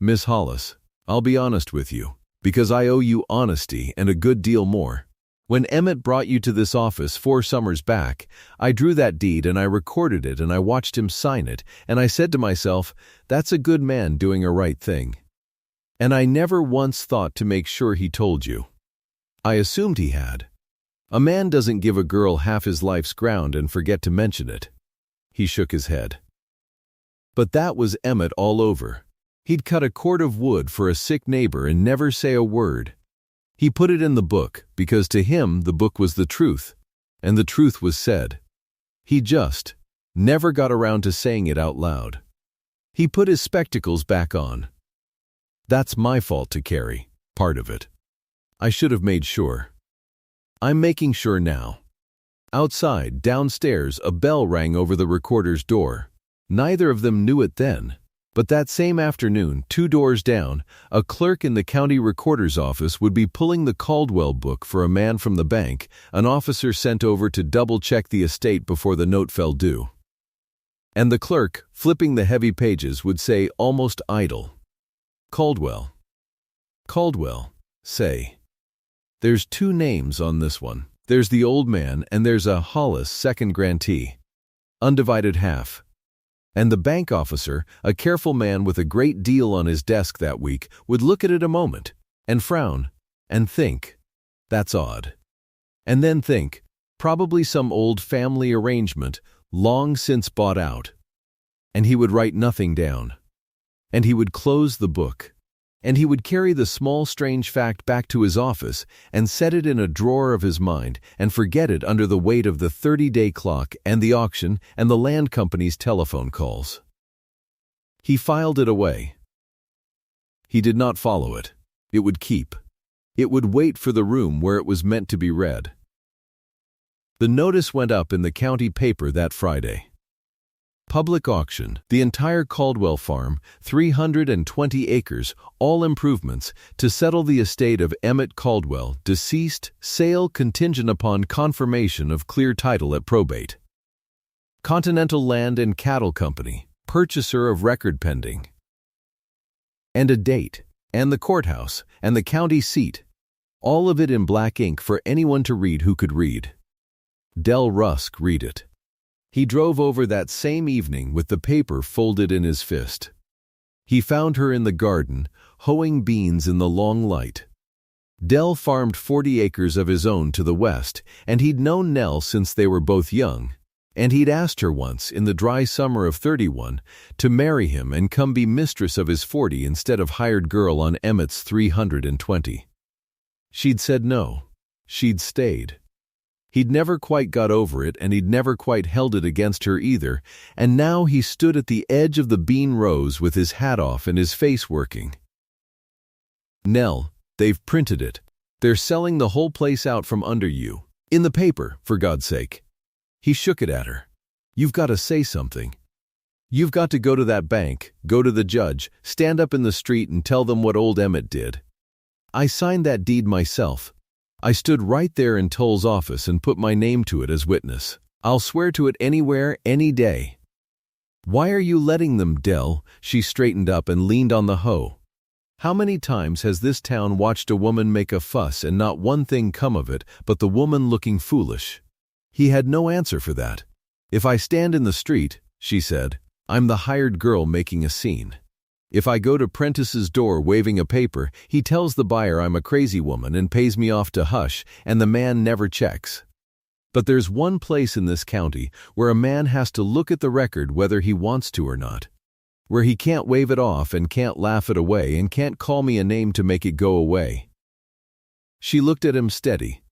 Miss Hollis, I'll be honest with you, because I owe you honesty and a good deal more. When Emmett brought you to this office 4 summers back, I drew that deed and I recorded it and I watched him sign it, and I said to myself, that's a good man doing a right thing. And I never once thought to make sure he told you. I assumed he had. A man doesn't give a girl half his life's ground and forget to mention it. He shook his head. But that was Emmett all over. He'd cut a cord of wood for a sick neighbor and never say a word. He put it in the book because to him the book was the truth, and the truth was said. He just never got around to saying it out loud. He put his spectacles back on. That's my fault to carry, part of it. I should have made sure. I'm making sure now. Outside, downstairs, a bell rang over the recorder's door. Neither of them knew it then. But that same afternoon, 2 doors down, a clerk in the county recorder's office would be pulling the Cauldwell book for a man from the bank, an officer sent over to double-check the estate before the note fell due. And the clerk, flipping the heavy pages, would say, almost idle, Cauldwell. Cauldwell, say. There's 2 names on this one. There's the old man and there's a Hollis second grantee. Undivided half. And the bank officer, a careful man with a great deal on his desk that week, would look at it a moment, and frown, and think, that's odd. And then think, probably some old family arrangement, long since bought out. And he would write nothing down. And he would close the book. And he would carry the small strange fact back to his office and set it in a drawer of his mind and forget it under the weight of the 30-day clock and the auction and the land company's telephone calls. He filed it away. He did not follow it. It would keep. It would wait for the room where it was meant to be read. The notice went up in the county paper that Friday. Public auction, the entire Cauldwell farm, 320 acres, all improvements, to settle the estate of Emmett Cauldwell, deceased, sale contingent upon confirmation of clear title at probate. Continental Land and Cattle Company, purchaser of record pending. And a date, and the courthouse, and the county seat. All of it in black ink for anyone to read who could read. Del Rusk read it. He drove over that same evening with the paper folded in his fist. He found her in the garden, hoeing beans in the long light. Del farmed 40 acres of his own to the west, and he'd known Nell since they were both young, and he'd asked her once, in the dry summer of 31, to marry him and come be mistress of his 40 instead of hired girl on Emmett's 320. She'd said no. She'd stayed. He'd never quite got over it, and he'd never quite held it against her either, and now he stood at the edge of the bean rows with his hat off and his face working. "Nell, they've printed it. They're selling the whole place out from under you. In the paper, for God's sake." He shook it at her. "You've got to say something. You've got to go to that bank, go to the judge, stand up in the street and tell them what old Emmett did. I signed that deed myself. I stood right there in Toll's office and put my name to it as witness. I'll swear to it anywhere, any day." "Why are you letting them, Del?" She straightened up and leaned on the hoe. "How many times has this town watched a woman make a fuss and not one thing come of it but the woman looking foolish?" He had no answer for that. "If I stand in the street," she said, "I'm the hired girl making a scene. If I go to Prentice's door waving a paper, he tells the buyer I'm a crazy woman and pays me off to hush, and the man never checks. But there's one place in this county where a man has to look at the record whether he wants to or not, where he can't wave it off and can't laugh it away and can't call me a name to make it go away." She looked at him steady.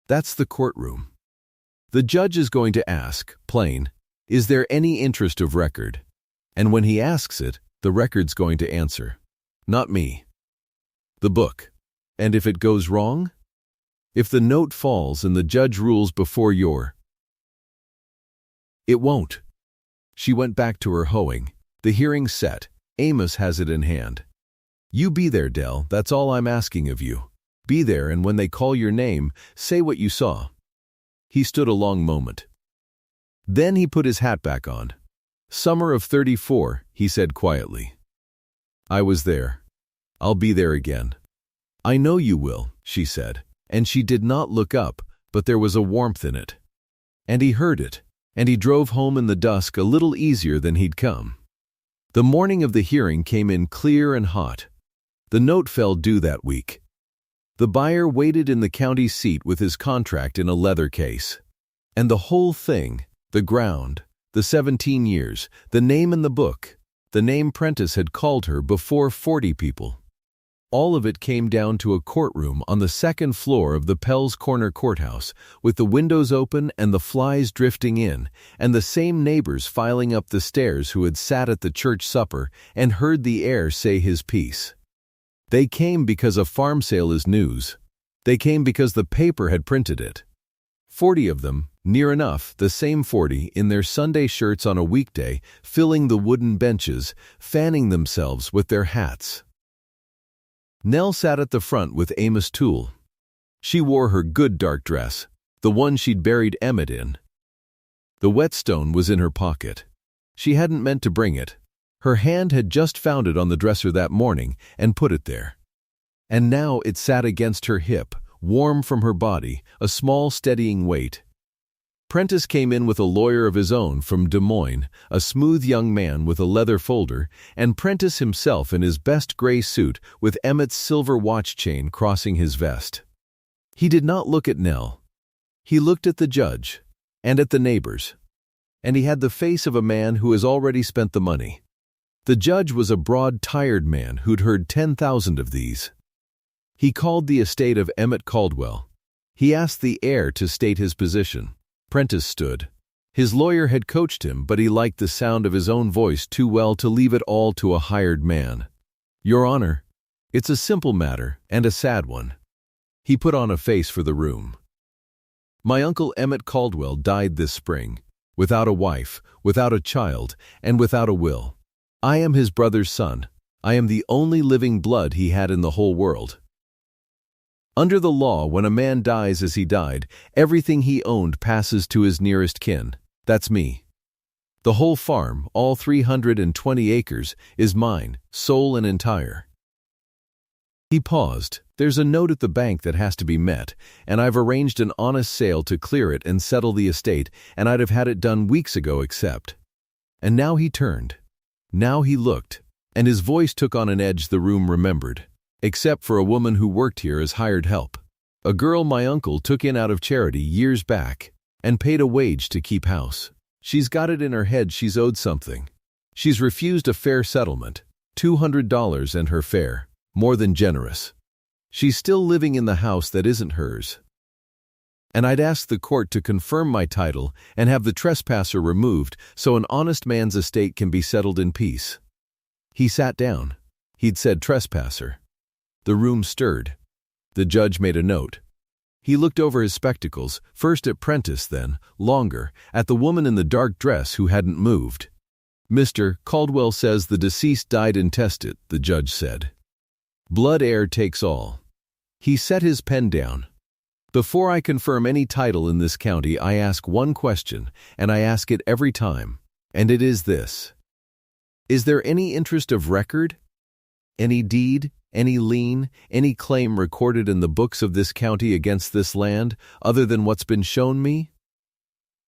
"That's the courtroom. The judge is going to ask, plain, is there any interest of record? And when he asks it, the record's going to answer. Not me. The book. And if it goes wrong? If the note falls and the judge rules before your... It won't." She went back to her hoeing. "The hearing's set. Amos has it in hand. You be there, Del, that's all I'm asking of you. Be there, and when they call your name, say what you saw." He stood a long moment. Then he put his hat back on. "Summer of 34, he said quietly. "I was there. I'll be there again." "I know you will," she said, and she did not look up, but there was a warmth in it. And he heard it, and he drove home in the dusk a little easier than he'd come. The morning of the hearing came in clear and hot. The note fell due that week. The buyer waited in the county seat with his contract in a leather case. And the whole thing, the ground, the 17 years, the name in the book, the name Prentice had called her before 40 people. All of it came down to a courtroom on the second floor of the Pell's Corner Courthouse, with the windows open and the flies drifting in, and the same neighbors filing up the stairs who had sat at the church supper and heard the heir say his piece. They came because a farm sale is news. They came because the paper had printed it. 40 of them, near enough, the same 40, in their Sunday shirts on a weekday, filling the wooden benches, fanning themselves with their hats. Nell sat at the front with Amos Toole. She wore her good dark dress, the one she'd buried Emmett in. The whetstone was in her pocket. She hadn't meant to bring it. Her hand had just found it on the dresser that morning and put it there. And now it sat against her hip, warm from her body, a small steadying weight. Prentice came in with a lawyer of his own from Des Moines, a smooth young man with a leather folder, and Prentice himself in his best gray suit with Emmett's silver watch chain crossing his vest. He did not look at Nell. He looked at the judge, and at the neighbors. And he had the face of a man who has already spent the money. The judge was a broad, tired man who'd heard 10,000 of these. He called the estate of Emmett Cauldwell. He asked the heir to state his position. Prentice stood. His lawyer had coached him, but he liked the sound of his own voice too well to leave it all to a hired man. "Your Honor, it's a simple matter, and a sad one." He put on a face for the room. "My uncle Emmett Cauldwell died this spring. without a wife, without a child, and without a will. I am his brother's son. I am the only living blood he had in the whole world. Under the law, when a man dies as he died, everything he owned passes to his nearest kin. That's me. The whole farm, all 320 acres, is mine, sole and entire. He paused. There's a note at the bank that has to be met, and I've arranged an honest sale to clear it and settle the estate, and I'd have had it done weeks ago except. And now he turned. Now he looked, and his voice took on an edge the room remembered. Except for a woman who worked here as hired help. A girl my uncle took in out of charity years back, and paid a wage to keep house. She's got it in her head she's owed something. She's refused a fair settlement, $200 and her fare. More than generous. She's still living in the house that isn't hers. And I'd ask the court to confirm my title and have the trespasser removed so an honest man's estate can be settled in peace. He sat down. He'd said trespasser. The room stirred. The judge made a note. He looked over his spectacles, first at Prentice, then, longer, at the woman in the dark dress who hadn't moved. Mr. Cauldwell says the deceased died intestate, the judge said. Blood heir takes all. He set his pen down. Before I confirm any title in this county, I ask one question, and I ask it every time, and it is this. Is there any interest of record? Any deed, any lien, any claim recorded in the books of this county against this land, other than what's been shown me?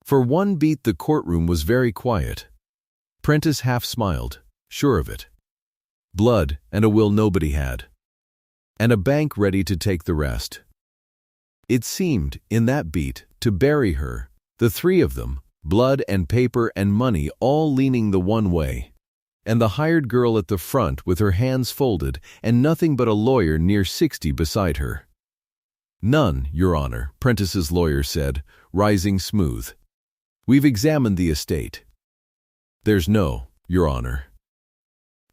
For one beat the courtroom was very quiet. Prentice half smiled, sure of it. Blood and a will nobody had. And a bank ready to take the rest. It seemed, in that beat, to bury her, the three of them, blood and paper and money all leaning the one way, and the hired girl at the front with her hands folded and nothing but a lawyer near 60 beside her. None, Your Honor, Prentice's lawyer said, rising smooth. We've examined the estate. There's no, Your Honor.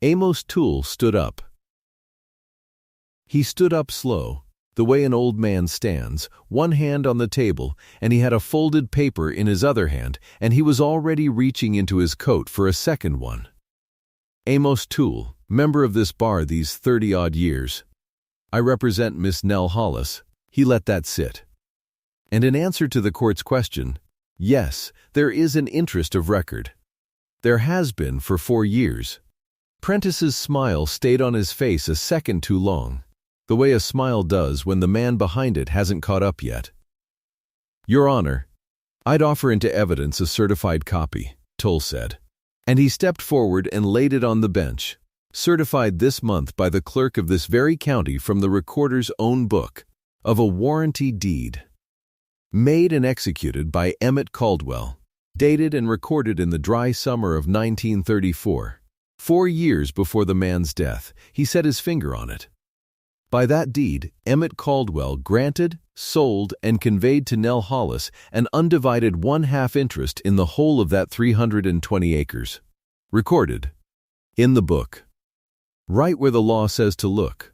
Amos Toole stood up. He stood up slow, the way an old man stands, one hand on the table, and he had a folded paper in his other hand, and he was already reaching into his coat for a second one. Amos Toole, member of this bar these 30-odd years. I represent Miss Nell Hollis. He let that sit. And in answer to the court's question, yes, there is an interest of record. There has been for 4 years. Prentice's smile stayed on his face a second too long, the way a smile does when the man behind it hasn't caught up yet. Your Honor, I'd offer into evidence a certified copy, Toole said. And he stepped forward and laid it on the bench, certified this month by the clerk of this very county from the recorder's own book, of a warranty deed. Made and executed by Emmett Cauldwell, dated and recorded in the dry summer of 1934. 4 years before the man's death, he set his finger on it. By that deed, Emmett Cauldwell granted, sold, and conveyed to Nell Hollis an undivided 1/2 interest in the whole of that 320 acres. Recorded. In the book. Right where the law says to look.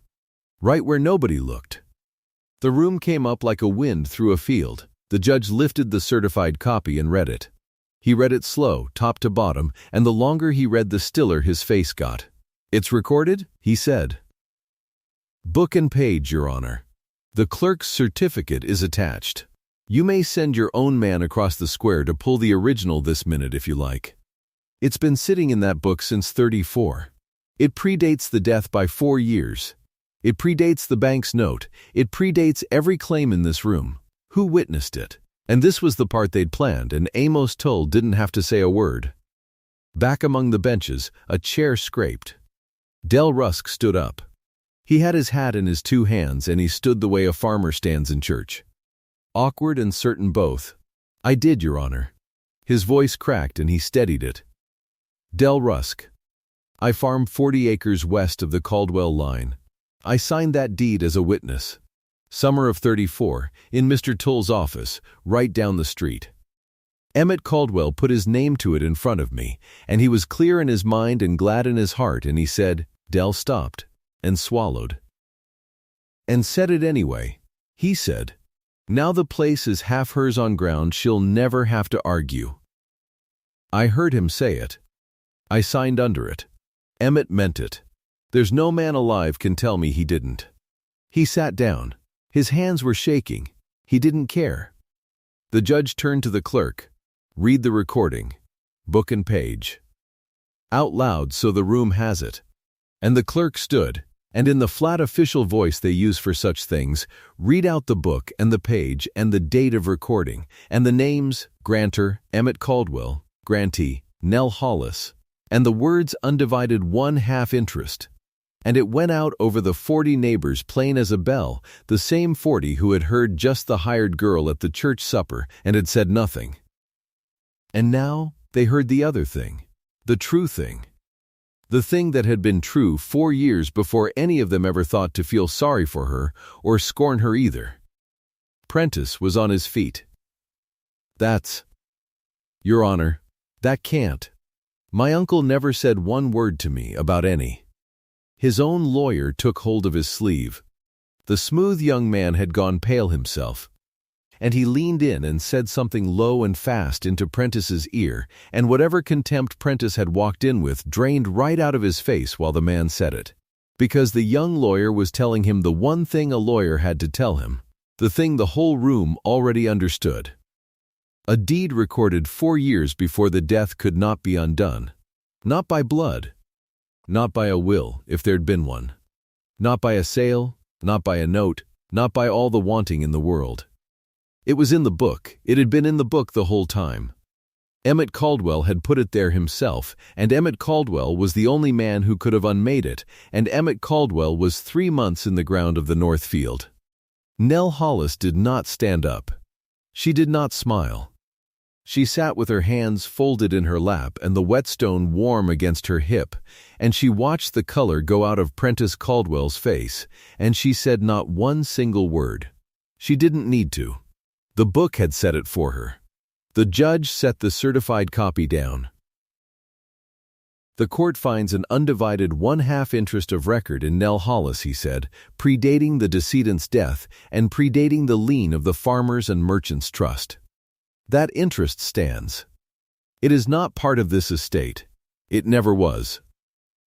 Right where nobody looked. The room came up like a wind through a field. The judge lifted the certified copy and read it. He read it slow, top to bottom, and the longer he read the stiller his face got. It's recorded, he said. Book and page, Your Honor. The clerk's certificate is attached. You may send your own man across the square to pull the original this minute if you like. It's been sitting in that book since 34. It predates the death by 4 years. It predates the bank's note. It predates every claim in this room. Who witnessed it? And this was the part they'd planned, and Amos Toole didn't have to say a word. Back among the benches, a chair scraped. Del Rusk stood up. He had his hat in his 2 hands, and he stood the way a farmer stands in church. Awkward and certain both. I did, Your Honor. His voice cracked, and he steadied it. Del Rusk. I farm 40 acres west of the Cauldwell line. I signed that deed as a witness. Summer of 34, in Mr. Toole's office, right down the street. Emmett Cauldwell put his name to it in front of me, and he was clear in his mind and glad in his heart, and he said, Del stopped, and swallowed. And said it anyway. He said, now the place is half hers on ground she'll never have to argue. I heard him say it. I signed under it. Emmett meant it. There's no man alive can tell me he didn't. He sat down. His hands were shaking. He didn't care. The judge turned to the clerk. Read the recording. Book and page. Out loud so the room has it. And the clerk stood, and in the flat official voice they use for such things, read out the book and the page and the date of recording, and the names, grantor, Emmett Cauldwell, grantee, Nell Hollis, and the words undivided 1/2 interest. And it went out over the 40 neighbors plain as a bell, the same 40 who had heard just the hired girl at the church supper and had said nothing. And now they heard the other thing, the true thing. The thing that had been true 4 years before any of them ever thought to feel sorry for her or scorn her either. Prentice was on his feet. That's... Your Honor, that can't. My uncle never said one word to me about any. His own lawyer took hold of his sleeve. The smooth young man had gone pale himself, and he leaned in and said something low and fast into Prentice's ear, and whatever contempt Prentice had walked in with drained right out of his face while the man said it. Because the young lawyer was telling him the one thing a lawyer had to tell him, the thing the whole room already understood. A deed recorded 4 years before the death could not be undone. Not by blood. Not by a will, if there'd been one. Not by a sale, not by a note, not by all the wanting in the world. It was in the book. It had been in the book the whole time. Emmett Cauldwell had put it there himself, and Emmett Cauldwell was the only man who could have unmade it, and Emmett Cauldwell was 3 months in the ground of the North Field. Nell Hollis did not stand up. She did not smile. She sat with her hands folded in her lap and the whetstone warm against her hip, and she watched the color go out of Prentice Cauldwell's face, and she said not one single word. She didn't need to. The book had said it for her. The judge set the certified copy down. The court finds an undivided 1/2 interest of record in Nell Hollis, he said, predating the decedent's death and predating the lien of the Farmers and Merchants Trust. That interest stands. It is not part of this estate. It never was.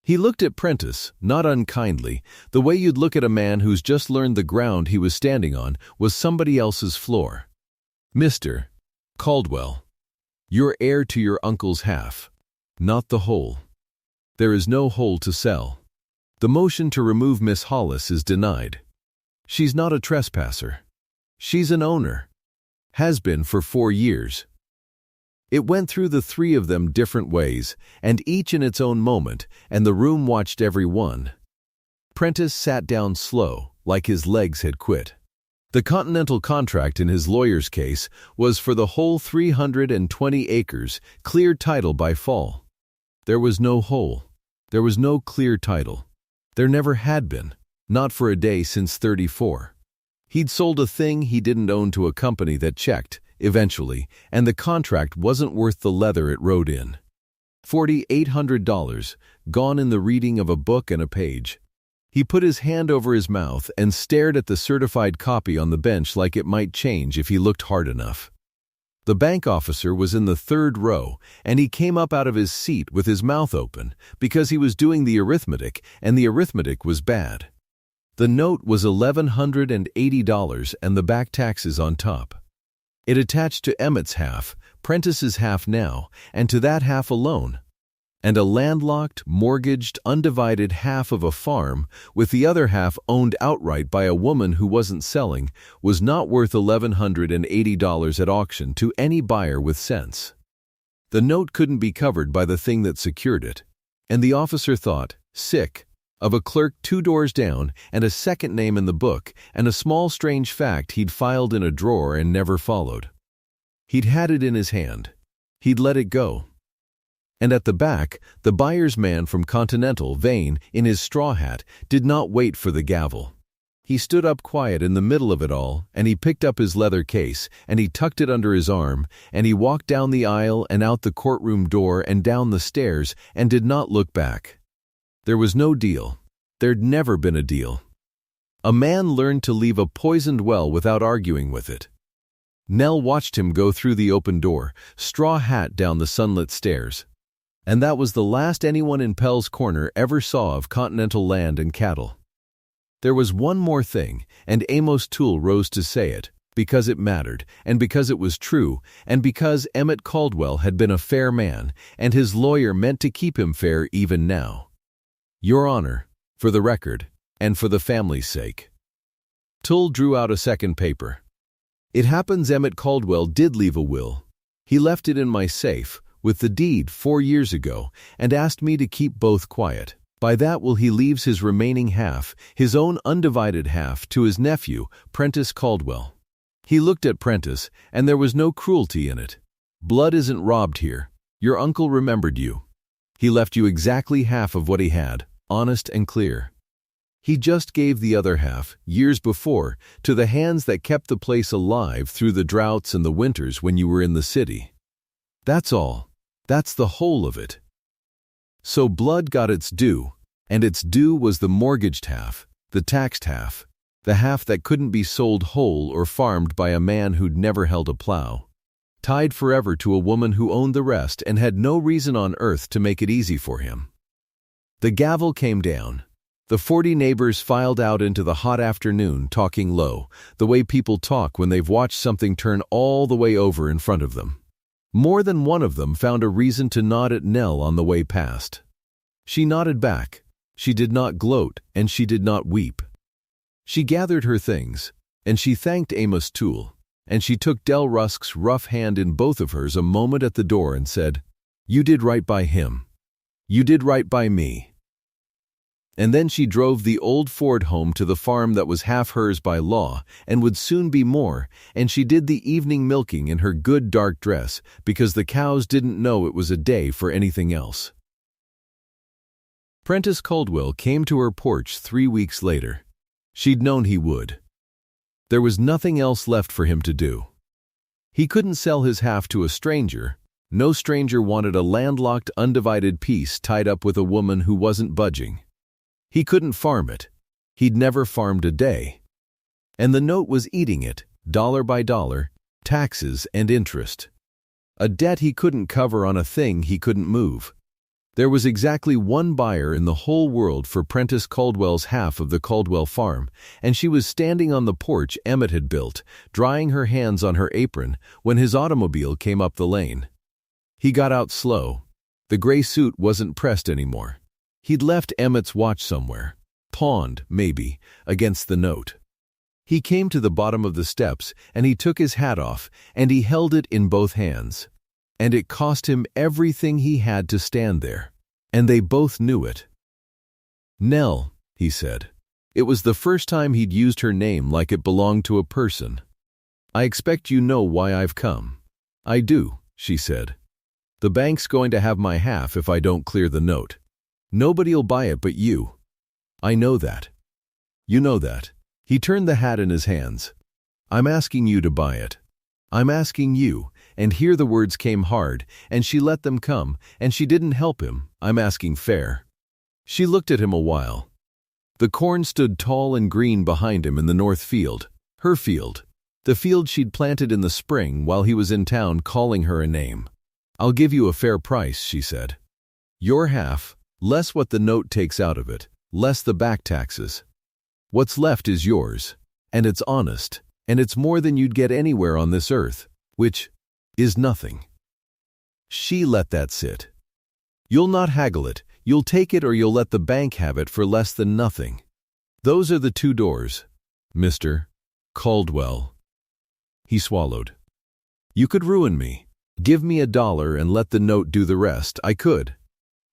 He looked at Prentice, not unkindly, the way you'd look at a man who's just learned the ground he was standing on was somebody else's floor. Mr. Cauldwell, you're heir to your uncle's half, not the whole. There is no whole to sell. The motion to remove Miss Hollis is denied. She's not a trespasser. She's an owner. Has been for 4 years. It went through the 3 of them different ways, and each in its own moment, and the room watched every one. Prentice sat down slow, like his legs had quit. The Continental contract in his lawyer's case was for the whole 320 acres, clear title by fall. There was no whole. There was no clear title. There never had been, not for a day since '34. He'd sold a thing he didn't own to a company that checked, eventually, and the contract wasn't worth the leather it rode in. $4,800, gone in the reading of a book and a page. He put his hand over his mouth and stared at the certified copy on the bench like it might change if he looked hard enough. The bank officer was in the 3rd row, and he came up out of his seat with his mouth open because he was doing the arithmetic, and the arithmetic was bad. The note was $1,180 and the back taxes on top. It attached to Emmett's half, Prentice's half now, and to that half alone. And a landlocked, mortgaged, undivided half of a farm, with the other half owned outright by a woman who wasn't selling, was not worth $1,180 at auction to any buyer with sense. The note couldn't be covered by the thing that secured it. And the officer thought, sick, of a clerk 2 doors down and a second name in the book and a small strange fact he'd filed in a drawer and never followed. He'd had it in his hand. He'd let it go. And at the back, the buyer's man from Continental, Vane, in his straw hat, did not wait for the gavel. He stood up quiet in the middle of it all, and he picked up his leather case, and he tucked it under his arm, and he walked down the aisle and out the courtroom door and down the stairs and did not look back. There was no deal. There'd never been a deal. A man learned to leave a poisoned well without arguing with it. Nell watched him go through the open door, straw hat down the sunlit stairs. And that was the last anyone in Pell's corner ever saw of continental land and cattle. There was one more thing, and Amos Toole rose to say it, because it mattered, and because it was true, and because Emmett Cauldwell had been a fair man, and his lawyer meant to keep him fair even now. Your Honor, for the record, and for the family's sake. Toole drew out a second paper. It happens Emmett Cauldwell did leave a will. He left it in my safe, with the deed 4 years ago, and asked me to keep both quiet. By that will he leaves his remaining half, his own undivided half, to his nephew, Prentice Cauldwell. He looked at Prentice, and there was no cruelty in it. Blood isn't robbed here. Your uncle remembered you. He left you exactly half of what he had, honest and clear. He just gave the other half, years before, to the hands that kept the place alive through the droughts and the winters when you were in the city. That's all. That's the whole of it. So blood got its due, and its due was the mortgaged half, the taxed half, the half that couldn't be sold whole or farmed by a man who'd never held a plow. Tied forever to a woman who owned the rest and had no reason on earth to make it easy for him. The gavel came down. The 40 neighbors filed out into the hot afternoon, talking low, the way people talk when they've watched something turn all the way over in front of them. More than one of them found a reason to nod at Nell on the way past. She nodded back. She did not gloat, and she did not weep. She gathered her things, and she thanked Amos Toole, and she took Del Rusk's rough hand in both of hers a moment at the door and said, "You did right by him. You did right by me." And then she drove the old Ford home to the farm that was half hers by law and would soon be more, and she did the evening milking in her good dark dress because the cows didn't know it was a day for anything else. Prentice Cauldwell came to her porch 3 weeks later. She'd known he would. There was nothing else left for him to do. He couldn't sell his half to a stranger. No stranger wanted a landlocked, undivided piece tied up with a woman who wasn't budging. He couldn't farm it. He'd never farmed a day. And the note was eating it, dollar by dollar, taxes and interest. A debt he couldn't cover on a thing he couldn't move. There was exactly one buyer in the whole world for Prentice Cauldwell's half of the Cauldwell farm, and she was standing on the porch Emmett had built, drying her hands on her apron, when his automobile came up the lane. He got out slow. The gray suit wasn't pressed anymore. He'd left Emmett's watch somewhere, pawned, maybe, against the note. He came to the bottom of the steps, and he took his hat off, and he held it in both hands. And it cost him everything he had to stand there. And they both knew it. "Nell," he said. It was the first time he'd used her name like it belonged to a person. "I expect you know why I've come." "I do," she said. "The bank's going to have my half if I don't clear the note. Nobody'll buy it but you. I know that. You know that." He turned the hat in his hands. "I'm asking you to buy it. I'm asking you," and here the words came hard, and she let them come, and she didn't help him. "I'm asking fair." She looked at him a while. The corn stood tall and green behind him in the north field, her field, the field she'd planted in the spring while he was in town calling her a name. "I'll give you a fair price," she said. "Your half, less what the note takes out of it, less the back taxes. What's left is yours, and it's honest, and it's more than you'd get anywhere on this earth, which is nothing." She let that sit. "You'll not haggle it. You'll take it or you'll let the bank have it for less than nothing. Those are the 2 doors, Mr. Cauldwell." He swallowed. "You could ruin me. Give me $1 and let the note do the rest. I could."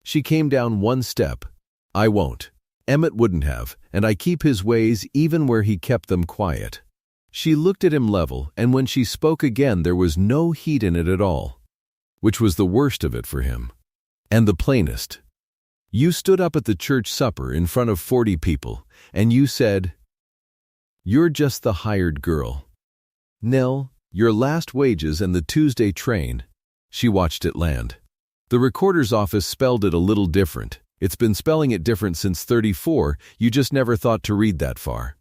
She came down 1 step. "I won't. Emmett wouldn't have, and I keep his ways even where he kept them quiet." She looked at him level, and when she spoke again there was no heat in it at all, which was the worst of it for him. And the plainest. "You stood up at the church supper in front of 40 people, and you said, 'You're just the hired girl. Nell, your last wages and the Tuesday train.'" She watched it land. The recorder's office spelled it a little different. It's been spelling it different since 34, you just never thought to read that far.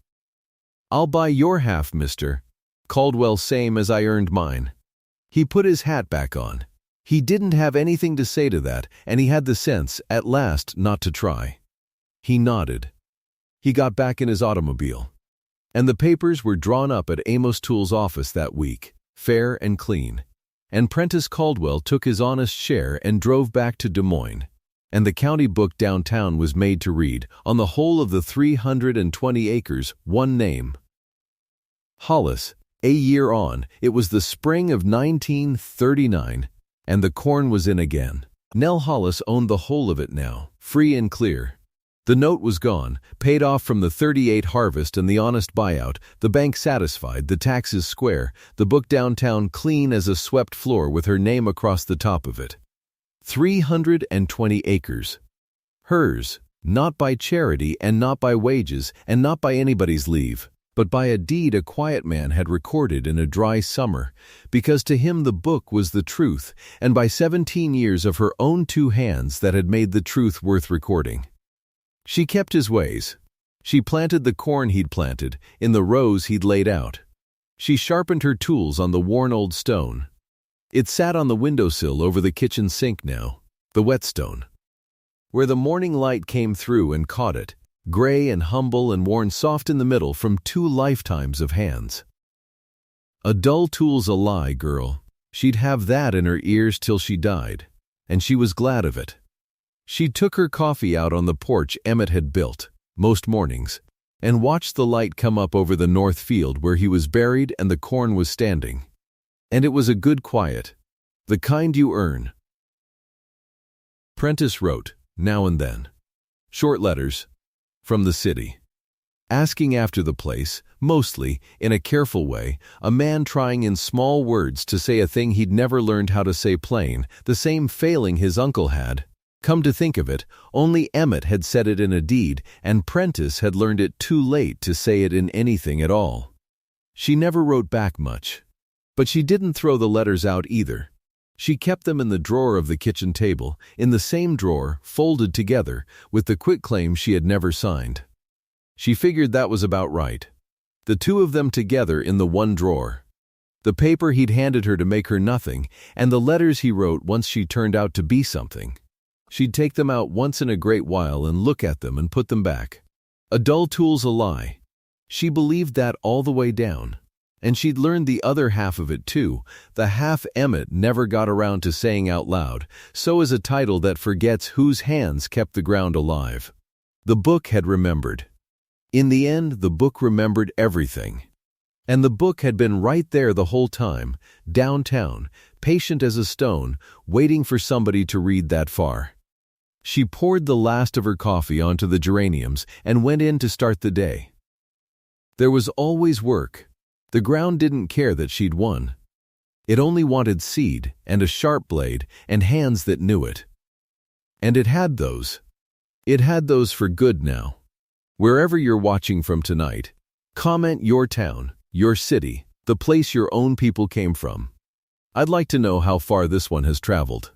"I'll buy your half, Mr. Cauldwell, same as I earned mine. He put his hat back on. He didn't have anything to say to that, and he had the sense, at last, not to try. He nodded. He got back in his automobile. And the papers were drawn up at Amos Toole's office that week, fair and clean. And Prentice Cauldwell took his honest share and drove back to Des Moines. And the county book downtown was made to read, on the whole of the 320 acres, one name. Hollis. A year on, it was the spring of 1939, and the corn was in again. Nell Hollis owned the whole of it now, free and clear. The note was gone, paid off from the 38 harvest and the honest buyout, the bank satisfied, the taxes square, the book downtown clean as a swept floor with her name across the top of it. 320 acres. Hers, not by charity and not by wages and not by anybody's leave, but by a deed a quiet man had recorded in a dry summer, because to him the book was the truth, and by 17 years of her own two hands that had made the truth worth recording. She kept his ways. She planted the corn he'd planted, in the rows he'd laid out. She sharpened her tools on the worn old stone. It sat on the windowsill over the kitchen sink now, the whetstone, where the morning light came through and caught it, gray and humble and worn soft in the middle from 2 lifetimes of hands. A dull tool's a lie, girl. She'd have that in her ears till she died, and she was glad of it. She took her coffee out on the porch Emmett had built, most mornings, and watched the light come up over the north field where he was buried and the corn was standing. And it was a good quiet, the kind you earn. Prentice wrote, now and then, short letters, from the city, asking after the place, mostly, in a careful way, a man trying in small words to say a thing he'd never learned how to say plain, the same failing his uncle had. Come to think of it, only Emmett had said it in a deed, and Prentice had learned it too late to say it in anything at all. She never wrote back much. But she didn't throw the letters out either. She kept them in the drawer of the kitchen table, in the same drawer, folded together, with the quitclaim she had never signed. She figured that was about right. The two of them together in the one drawer. The paper he'd handed her to make her nothing, and the letters he wrote once she turned out to be something. She'd take them out once in a great while and look at them and put them back. A dull tool's a lie. She believed that all the way down. And she'd learned the other half of it too, the half Emmett never got around to saying out loud, so is a title that forgets whose hands kept the ground alive. The book had remembered. In the end, the book remembered everything. And the book had been right there the whole time, downtown, patient as a stone, waiting for somebody to read that far. She poured the last of her coffee onto the geraniums and went in to start the day. There was always work. The ground didn't care that she'd won. It only wanted seed and a sharp blade and hands that knew it. And it had those. It had those for good now. Wherever you're watching from tonight, comment your town, your city, the place your own people came from. I'd like to know how far this one has traveled.